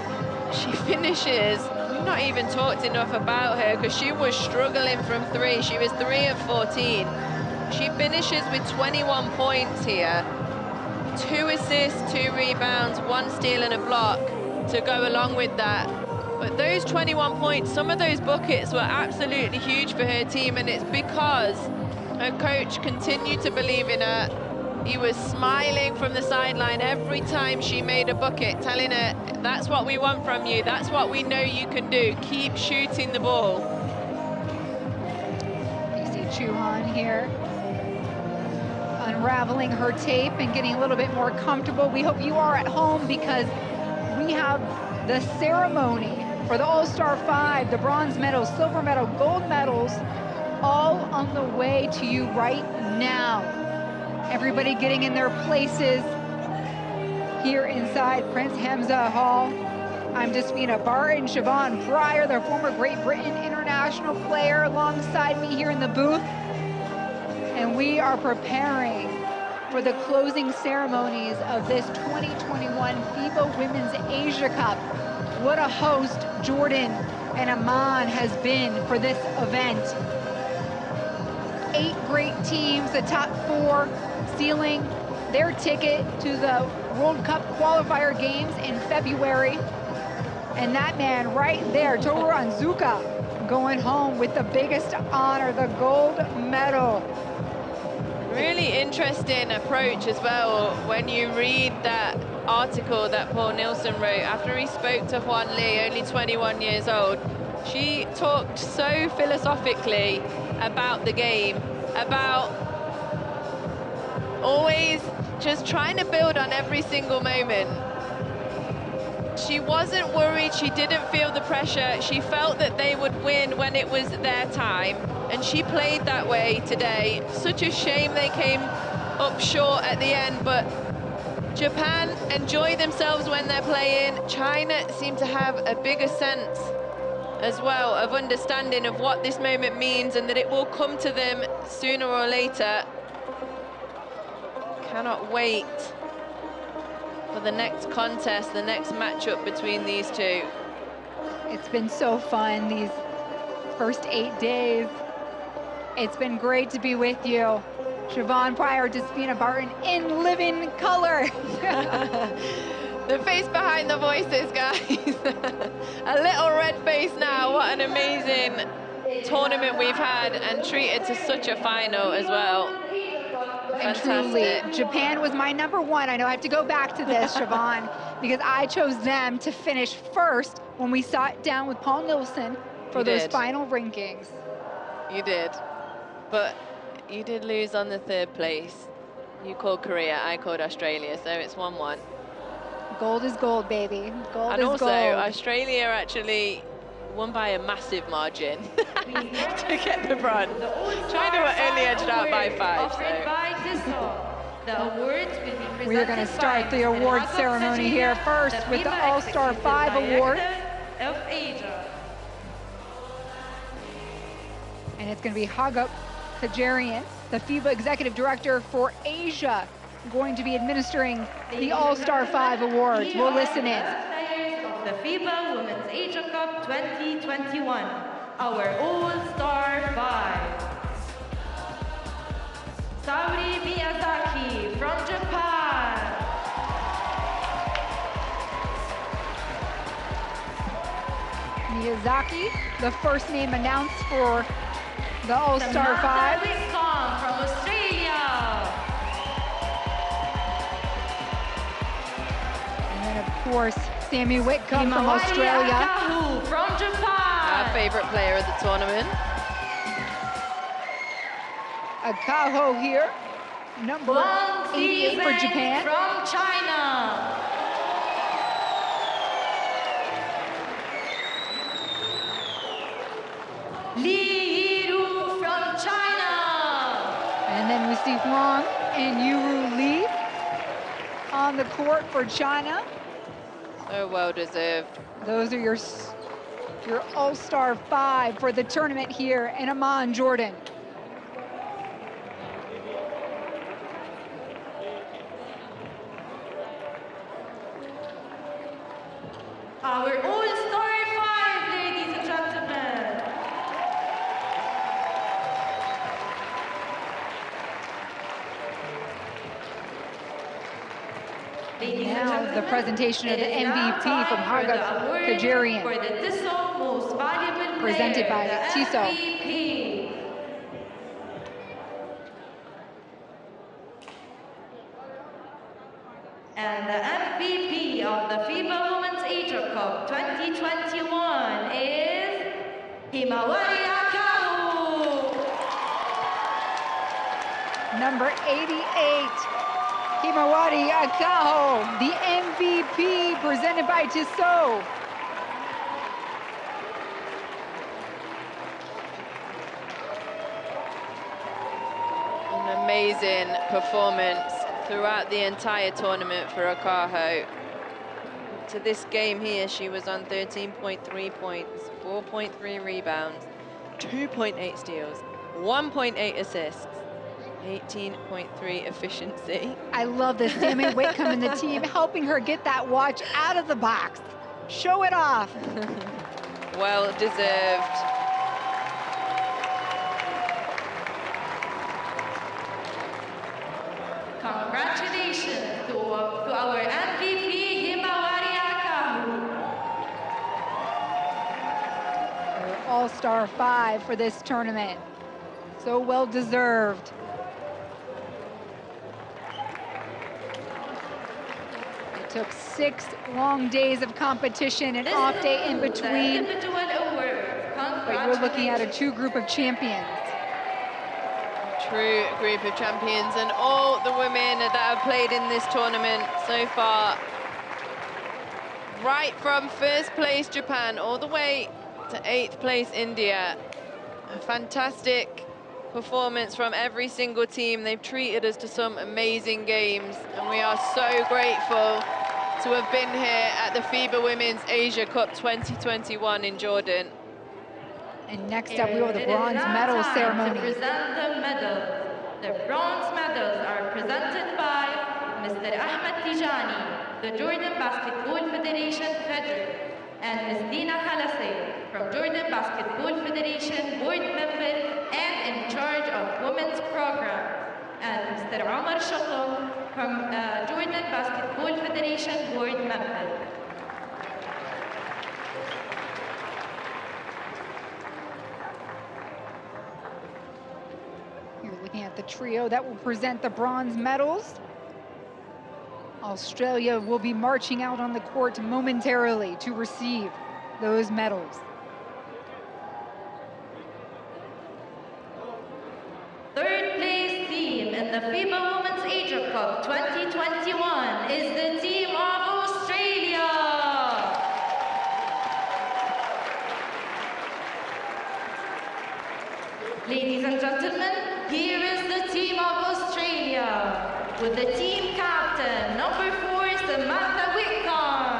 B: She finishes, we've not even talked enough about her because she was struggling from 3. She was 3 of 14. She finishes with 21 points here. 2 assists, 2 rebounds, 1 steal and a block to go along with that. But those 21 points, some of those buckets were absolutely huge for her team, and it's because her coach continued to believe in her, He was smiling from the sideline every time she made a bucket, telling her, that's what we want from you, that's what we know you can do, keep shooting the ball.
A: You see Chuhan here unraveling her tape and getting a little bit more comfortable. We hope you are at home because we have the ceremony for the All-Star 5, the bronze medal, silver medal, gold medals, all on the way to you right now. Everybody getting in their places here inside Prince Hamza Hall. I'm Despina Barton, Siobhan Pryor, the former Great Britain international player, alongside me here in the booth. And we are preparing for the closing ceremonies of this 2021 FIBA Women's Asia Cup. What a host Jordan and Amman has been for this event. 8 great teams, the top 4 sealing their ticket to the World Cup qualifier games in February. And that man right there, Toru Onzuka, going home with the biggest honor, the gold medal.
B: Really interesting approach as well when you read that article that Paul Nielsen wrote after he spoke to Juan Lee, only 21 years old. She talked so philosophically about the game, about always just trying to build on every single moment. She wasn't worried, she didn't feel the pressure, she felt that they would win when it was their time, and she played that way today. Such a shame they came up short at the end, but Japan enjoy themselves when they're playing. China seem to have a bigger sense as well of understanding of what this moment means and that it will come to them sooner or later. Cannot wait for the next contest, the next matchup between these two.
A: It's been so fun these first 8 days. It's been great to be with you. Siobhan Pryor, Despina Barton in living color.
B: The face behind the voices, guys. A little red face now. What an amazing tournament we've had and treated to such a final as well.
A: And truly, Japan was my #1. I know I have to go back to this, Siobhan, because I chose them to finish first when we sat down with Paul Nielsen for those final rankings.
B: You did, but you did lose on the 3rd place. You called Korea, I called Australia, so it's 1-1.
A: Gold is gold, baby. Gold
B: and
A: is
B: also,
A: gold.
B: Australia actually won by a massive margin to get the bronze. China were only edged out by 5.
C: The awards will be presented.
A: We are going to start the award ceremony here first with the All-Star 5 award.
C: Of Asia.
A: And it's going to be Hagop Kajarian, the FIBA Executive Director for Asia, going to be administering the All-Star 5 awards. We'll listen in.
C: The FIBA Women's Asia Cup 2021, our All-Star 5. Saori Miyazaki from Japan.
A: Miyazaki, the first name announced for the All-Star 5.
C: From Australia.
A: And then, of course, Sammy Whitcomb from Australia.
C: From Japan.
B: Our favorite player of the tournament.
A: Akaho here, number 88 for Japan.
C: From China. Li Yiru from China.
A: And then we see Huang and Yuru Li on the court for China.
B: So well deserved.
A: Those are your All-Star 5 for the tournament here in Amman, Jordan.
C: Our All-Star 5, ladies and gentlemen.
A: Now the presentation of the MVP from Hagop Kajarian,
C: For the Tissot Most Valuable
A: presented by
C: Player, the
A: Tissot.
C: MVP. And the MVP of the FIBA Women's Asia Cup 2021 is Himawari Akahu.
A: Number 88, Himawari Akaho, the MVP presented by Tissot.
B: An amazing performance throughout the entire tournament for Akaho. To this game here, she was on 13.3 points, 4.3 rebounds, 2.8 steals, 1.8 assists, 18.3 efficiency.
A: I love this. Sammy Whitcomb and the team helping her get that watch out of the box. Show it off.
B: Well deserved.
C: Congratulations to our MVP, Himawari Akahu.
A: All-Star 5 for this tournament. So well deserved. It took 6 long days of competition and off day in between. But you're looking at a true group of champions.
B: True group of champions, and all the women that have played in this tournament so far, right from first place Japan all the way to 8th place India. A fantastic performance from every single team. They've treated us to some amazing games, and we are so grateful to have been here at the FIBA Women's Asia Cup 2021 in Jordan.
A: And next up, we have the bronze medal ceremony.
C: To present the medals. The bronze medals are presented by Mr. Ahmed Tijani, the Jordan Basketball Federation Federal, and Ms. Dina Halassi from Jordan Basketball Federation board member and in charge of women's program, and Mr. Omar Shakam from Jordan Basketball Federation board member.
A: Looking at the trio that will present the bronze medals. Australia will be marching out on the court momentarily to receive those medals.
C: Third place team in the FIBA Women's Asia Cup 2021 is the team of Australia. Ladies and gentlemen, here is the team of Australia with the team captain, number 4, Samantha Whitcomb.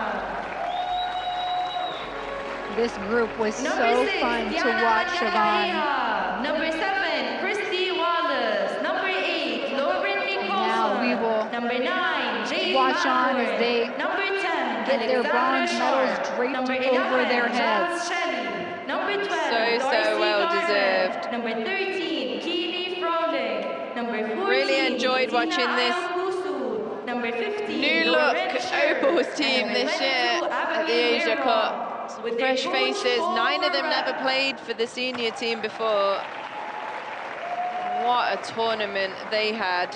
A: This group was
C: Number
A: so
C: 6,
A: fun to
C: Diana
A: watch, Siobhan.
C: Yahya. Number 7, Christy Wallace. Number 8, Lauren Nicolson.
A: Now we will
C: Number 9, Jade
A: watch on as they
C: Number 10,
A: get their bronze medals draped
C: Number
A: over
C: 11,
A: their heads.
C: Jazz Shelley. Number 12,
B: So
C: Darcy
B: well
C: Garner.
B: deserved.
C: Number 13, Keely Froling. Number 14,
B: Really enjoyed
C: Tina
B: watching this
C: Ayahusu. Number 15,
B: new look
C: Lauren Sher.
B: Opals team
C: And
B: this
C: number
B: year
C: 22,
B: at the
C: Abigail
B: Asia
C: Merrill.
B: Cup.
C: With their
B: Fresh
C: coach
B: faces, 9 of them never
C: Laura.
B: played for the senior team before. What a tournament they had.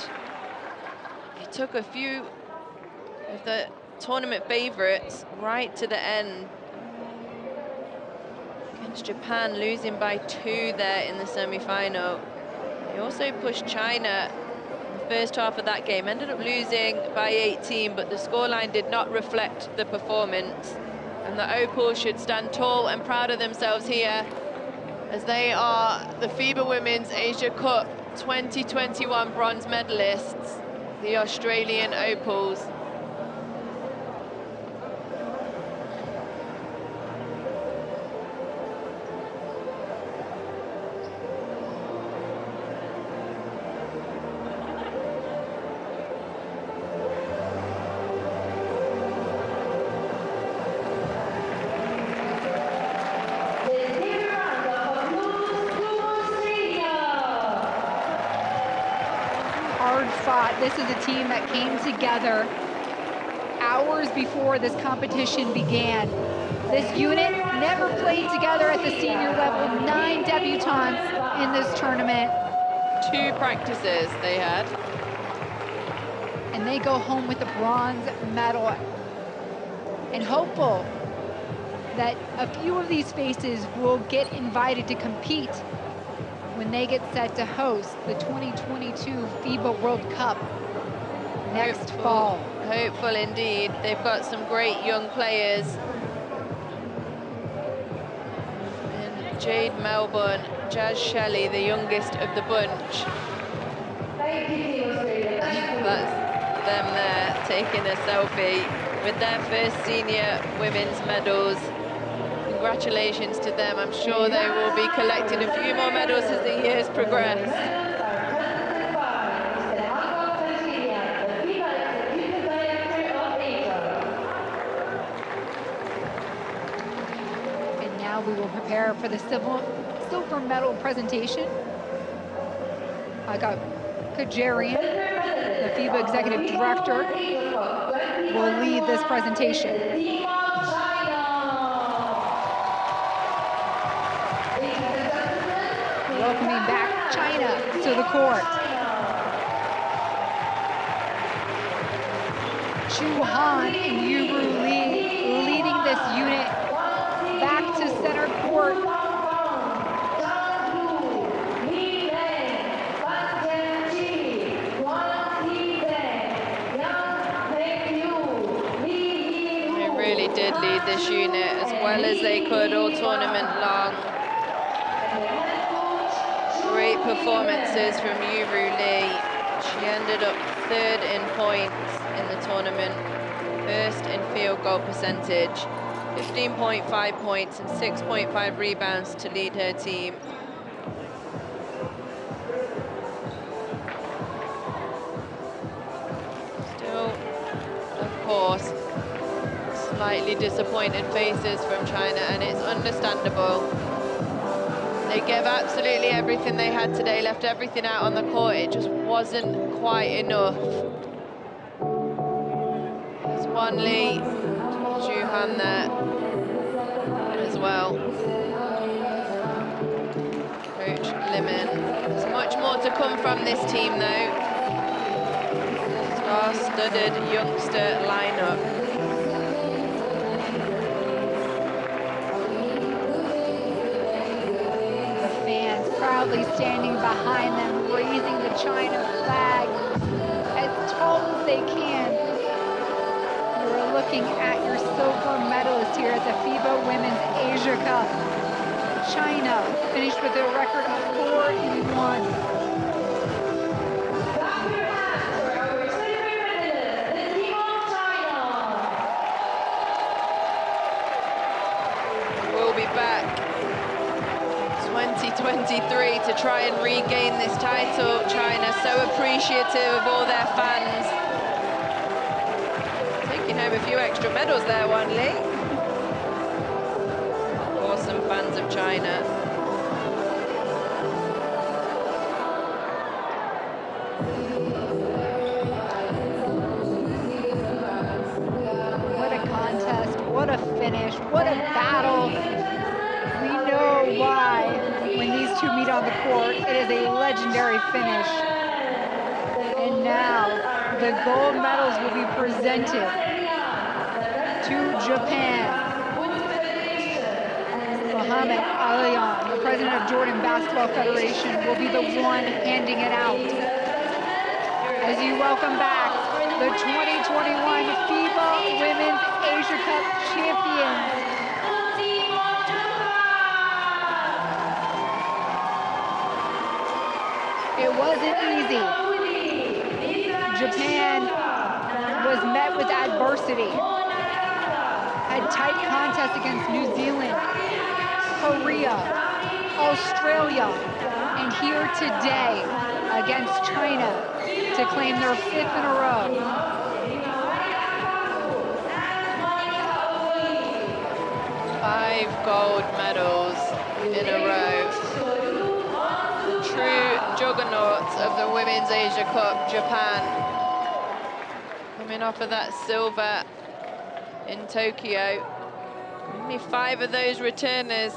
B: They took a few of the tournament favorites right to the end. Against Japan, losing by 2 there in the semi-final. They also pushed China in the first half of that game, ended up losing by 18, but the scoreline did not reflect the performance. And the Opals should stand tall and proud of themselves here, as they are the FIBA Women's Asia Cup 2021 bronze medalists, the Australian Opals.
A: This is a team that came together hours before this competition began. This unit never played together at the senior level. 9 debutantes in this tournament.
B: 2 practices they had.
A: and they go home with the bronze medal. And hopeful that a few of these faces will get invited to compete when they get set to host the 2022 FIBA World Cup next fall.
B: Hopeful indeed. They've got some great young players. And Jade Melbourne, Jazz Shelley, the youngest of the bunch. That's them there taking a selfie with their first senior women's medals. Congratulations to them. I'm sure they will be collecting a few more medals as the years progress.
A: And now we will prepare for the silver medal presentation. I got Kajarian, the FIBA Executive Director, will lead this presentation. Welcoming back China to the court. Chu Han and Yuru Lee leading this unit back to center court.
B: Did lead this unit as well as they could all tournament long. Great performances from Yuru Lee. She ended up 3rd in points in the tournament, 1st in field goal percentage, 15.5 points and 6.5 rebounds to lead her team. Still, of course, slightly disappointed faces from China, and it's understandable. They gave absolutely everything they had today, left everything out on the court. It just wasn't quite enough. There's Wanli, Juhan there as well. Coach Limon. There's much more to come from this team though. Star-studded youngster lineup.
A: Proudly standing behind them, raising the China flag as tall as they can. You're looking at your silver medalist here at the FIBA Women's Asia Cup. China finished with a record of 4-1.
B: We'll be back 2023 to try and regain this title. China so appreciative of all their fans. Taking home a few extra medals there, Wanli. Awesome fans of China.
A: What a contest, what a finish, what a battle. We know why when these two meet on the court. It is a legendary finish. And now the gold medals will be presented to Japan. Mohamed Alian, the president of Jordan Basketball Federation, will be the one handing it out. As you welcome back the 2021 FIBA Women's Asia Cup champions. It wasn't easy. Japan was met with adversity. Had tight contests against New Zealand, Korea, Australia, and here today against China to claim their 5th in a row.
B: Five gold medals in a row. True juggernauts of the Women's Asia Cup, Japan. Coming off of that silver in Tokyo. Only 5 of those returners.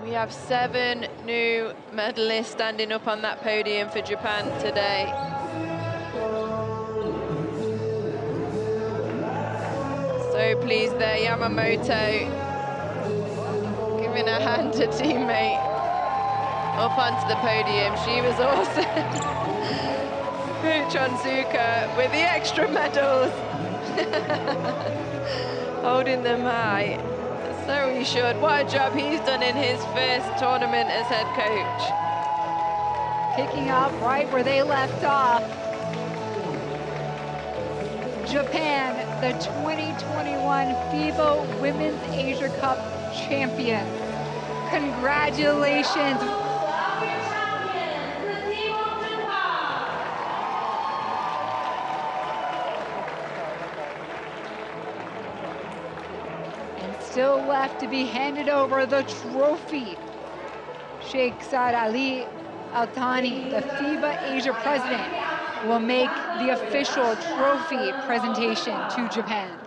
B: We have 7 new medalists standing up on that podium for Japan today. So pleased there, Yamamoto giving a hand to teammate up onto the podium. She was awesome. Chonsuka with the extra medals. Holding them high. So he should. What a job he's done in his first tournament as head coach.
A: Picking up right where they left off. Japan, the 2021 FIBA Women's Asia Cup champion. Congratulations. Still left to be handed over the trophy. Sheikh Saad Ali Al Thani, the FIBA Asia president, will make the official trophy presentation to Japan.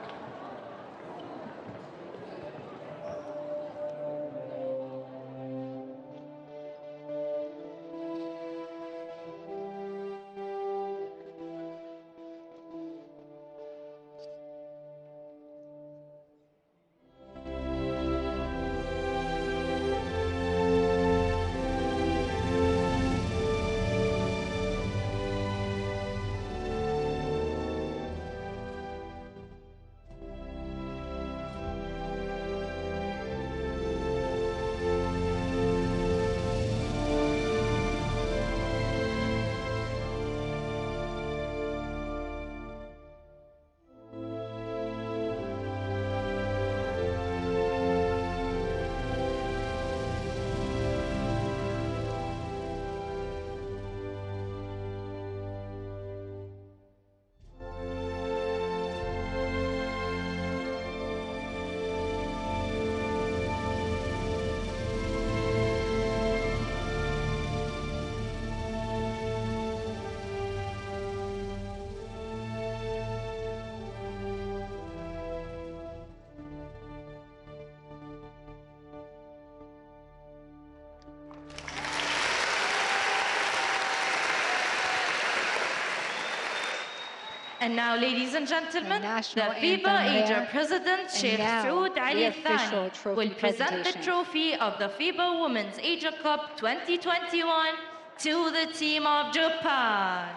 C: And now, ladies and gentlemen, the FIBA Asia President Sheikh Saud Ali Al Thani will present the trophy of the FIBA Women's Asia Cup 2021 to the team of Japan.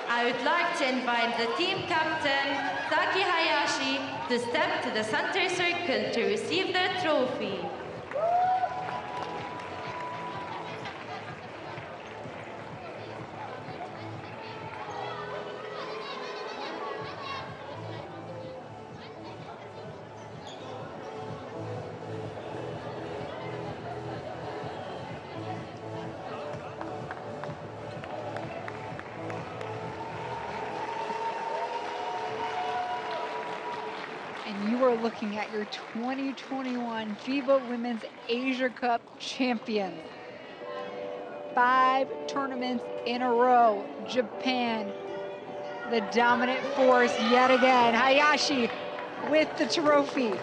C: I would like to invite the team captain, Taki Hayashi, to step to the center circle to receive the trophy.
A: Looking at your 2021 FIBA Women's Asia Cup champions. 5 tournaments in a row. Japan, the dominant force yet again. Hayashi with the trophy.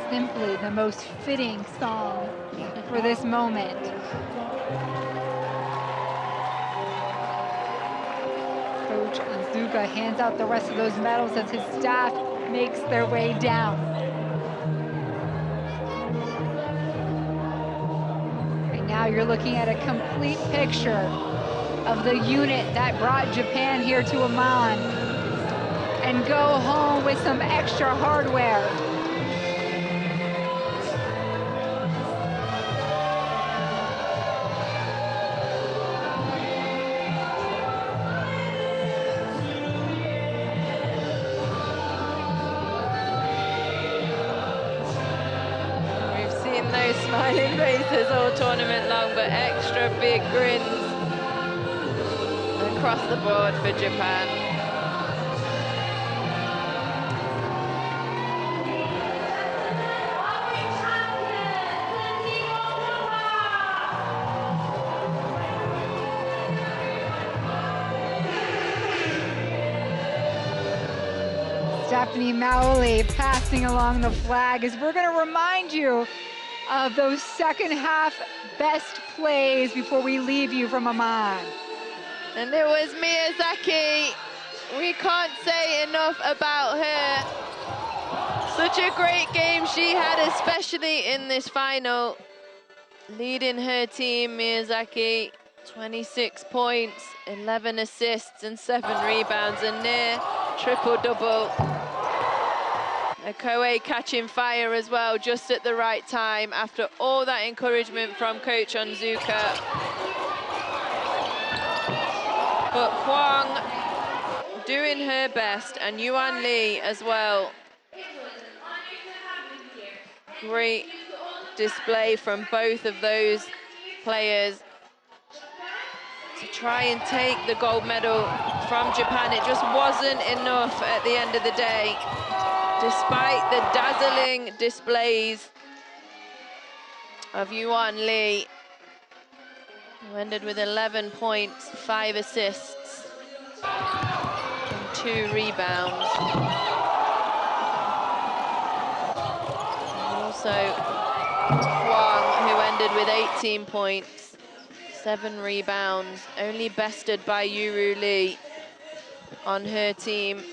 A: Simply the most fitting song for this moment. Coach Onzuka hands out the rest of those medals as his staff makes their way down. And Now you're looking at a complete picture of the unit that brought Japan here to Amman and go home with some extra hardware.
B: Those smiling faces all tournament long, but extra big grins across the board for Japan.
A: Stephanie Maoli passing along the flag as we're going to remind you of those second half best plays before we leave you from Amman.
B: And it was Miyazaki. We can't say enough about her. Such a great game she had, especially in this final. Leading her team, Miyazaki, 26 points, 11 assists and 7 rebounds, a near triple-double. Okoye catching fire as well, just at the right time after all that encouragement from Coach Onzuka. But Huang doing her best, and Yuan Lee as well. Great display from both of those players to try and take the gold medal from Japan. It just wasn't enough at the end of the day. Despite the dazzling displays of Yuan Lee, who ended with 11 points, 5 assists, and 2 rebounds. And also Huang, who ended with 18 points, 7 rebounds, only bested by Yuru Lee on her team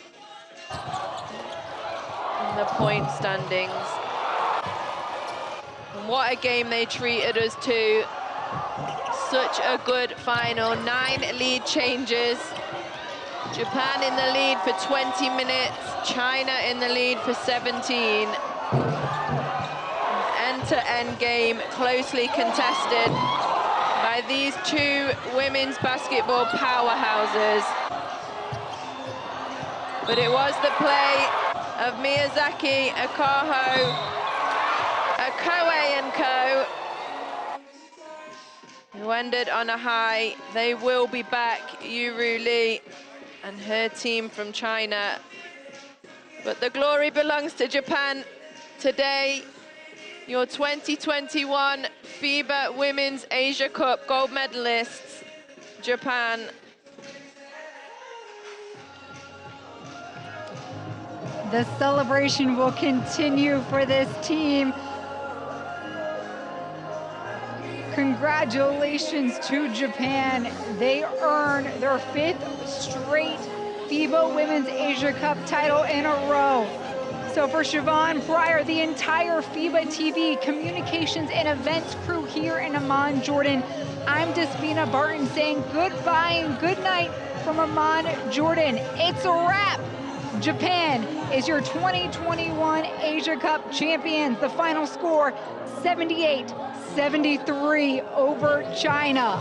B: in the point standings. And what a game they treated us to. Such a good final, 9 lead changes. Japan in the lead for 20 minutes, China in the lead for 17. End-to-end game, closely contested by these two women's basketball powerhouses. But it was the play of Miyazaki, Akaho, Okoye and co, who ended on a high. They will be back, Yuru Lee and her team from China. But the glory belongs to Japan today. Your 2021 FIBA Women's Asia Cup gold medalists, Japan.
A: The celebration will continue for this team. Congratulations to Japan. They earn their 5th straight FIBA Women's Asia Cup title in a row. So for Siobhan Pryor, the entire FIBA TV communications and events crew here in Amman, Jordan, I'm Despina Barton saying goodbye and good night from Amman, Jordan. It's a wrap. Japan is your 2021 Asia Cup champions. The final score, 78-73 over China.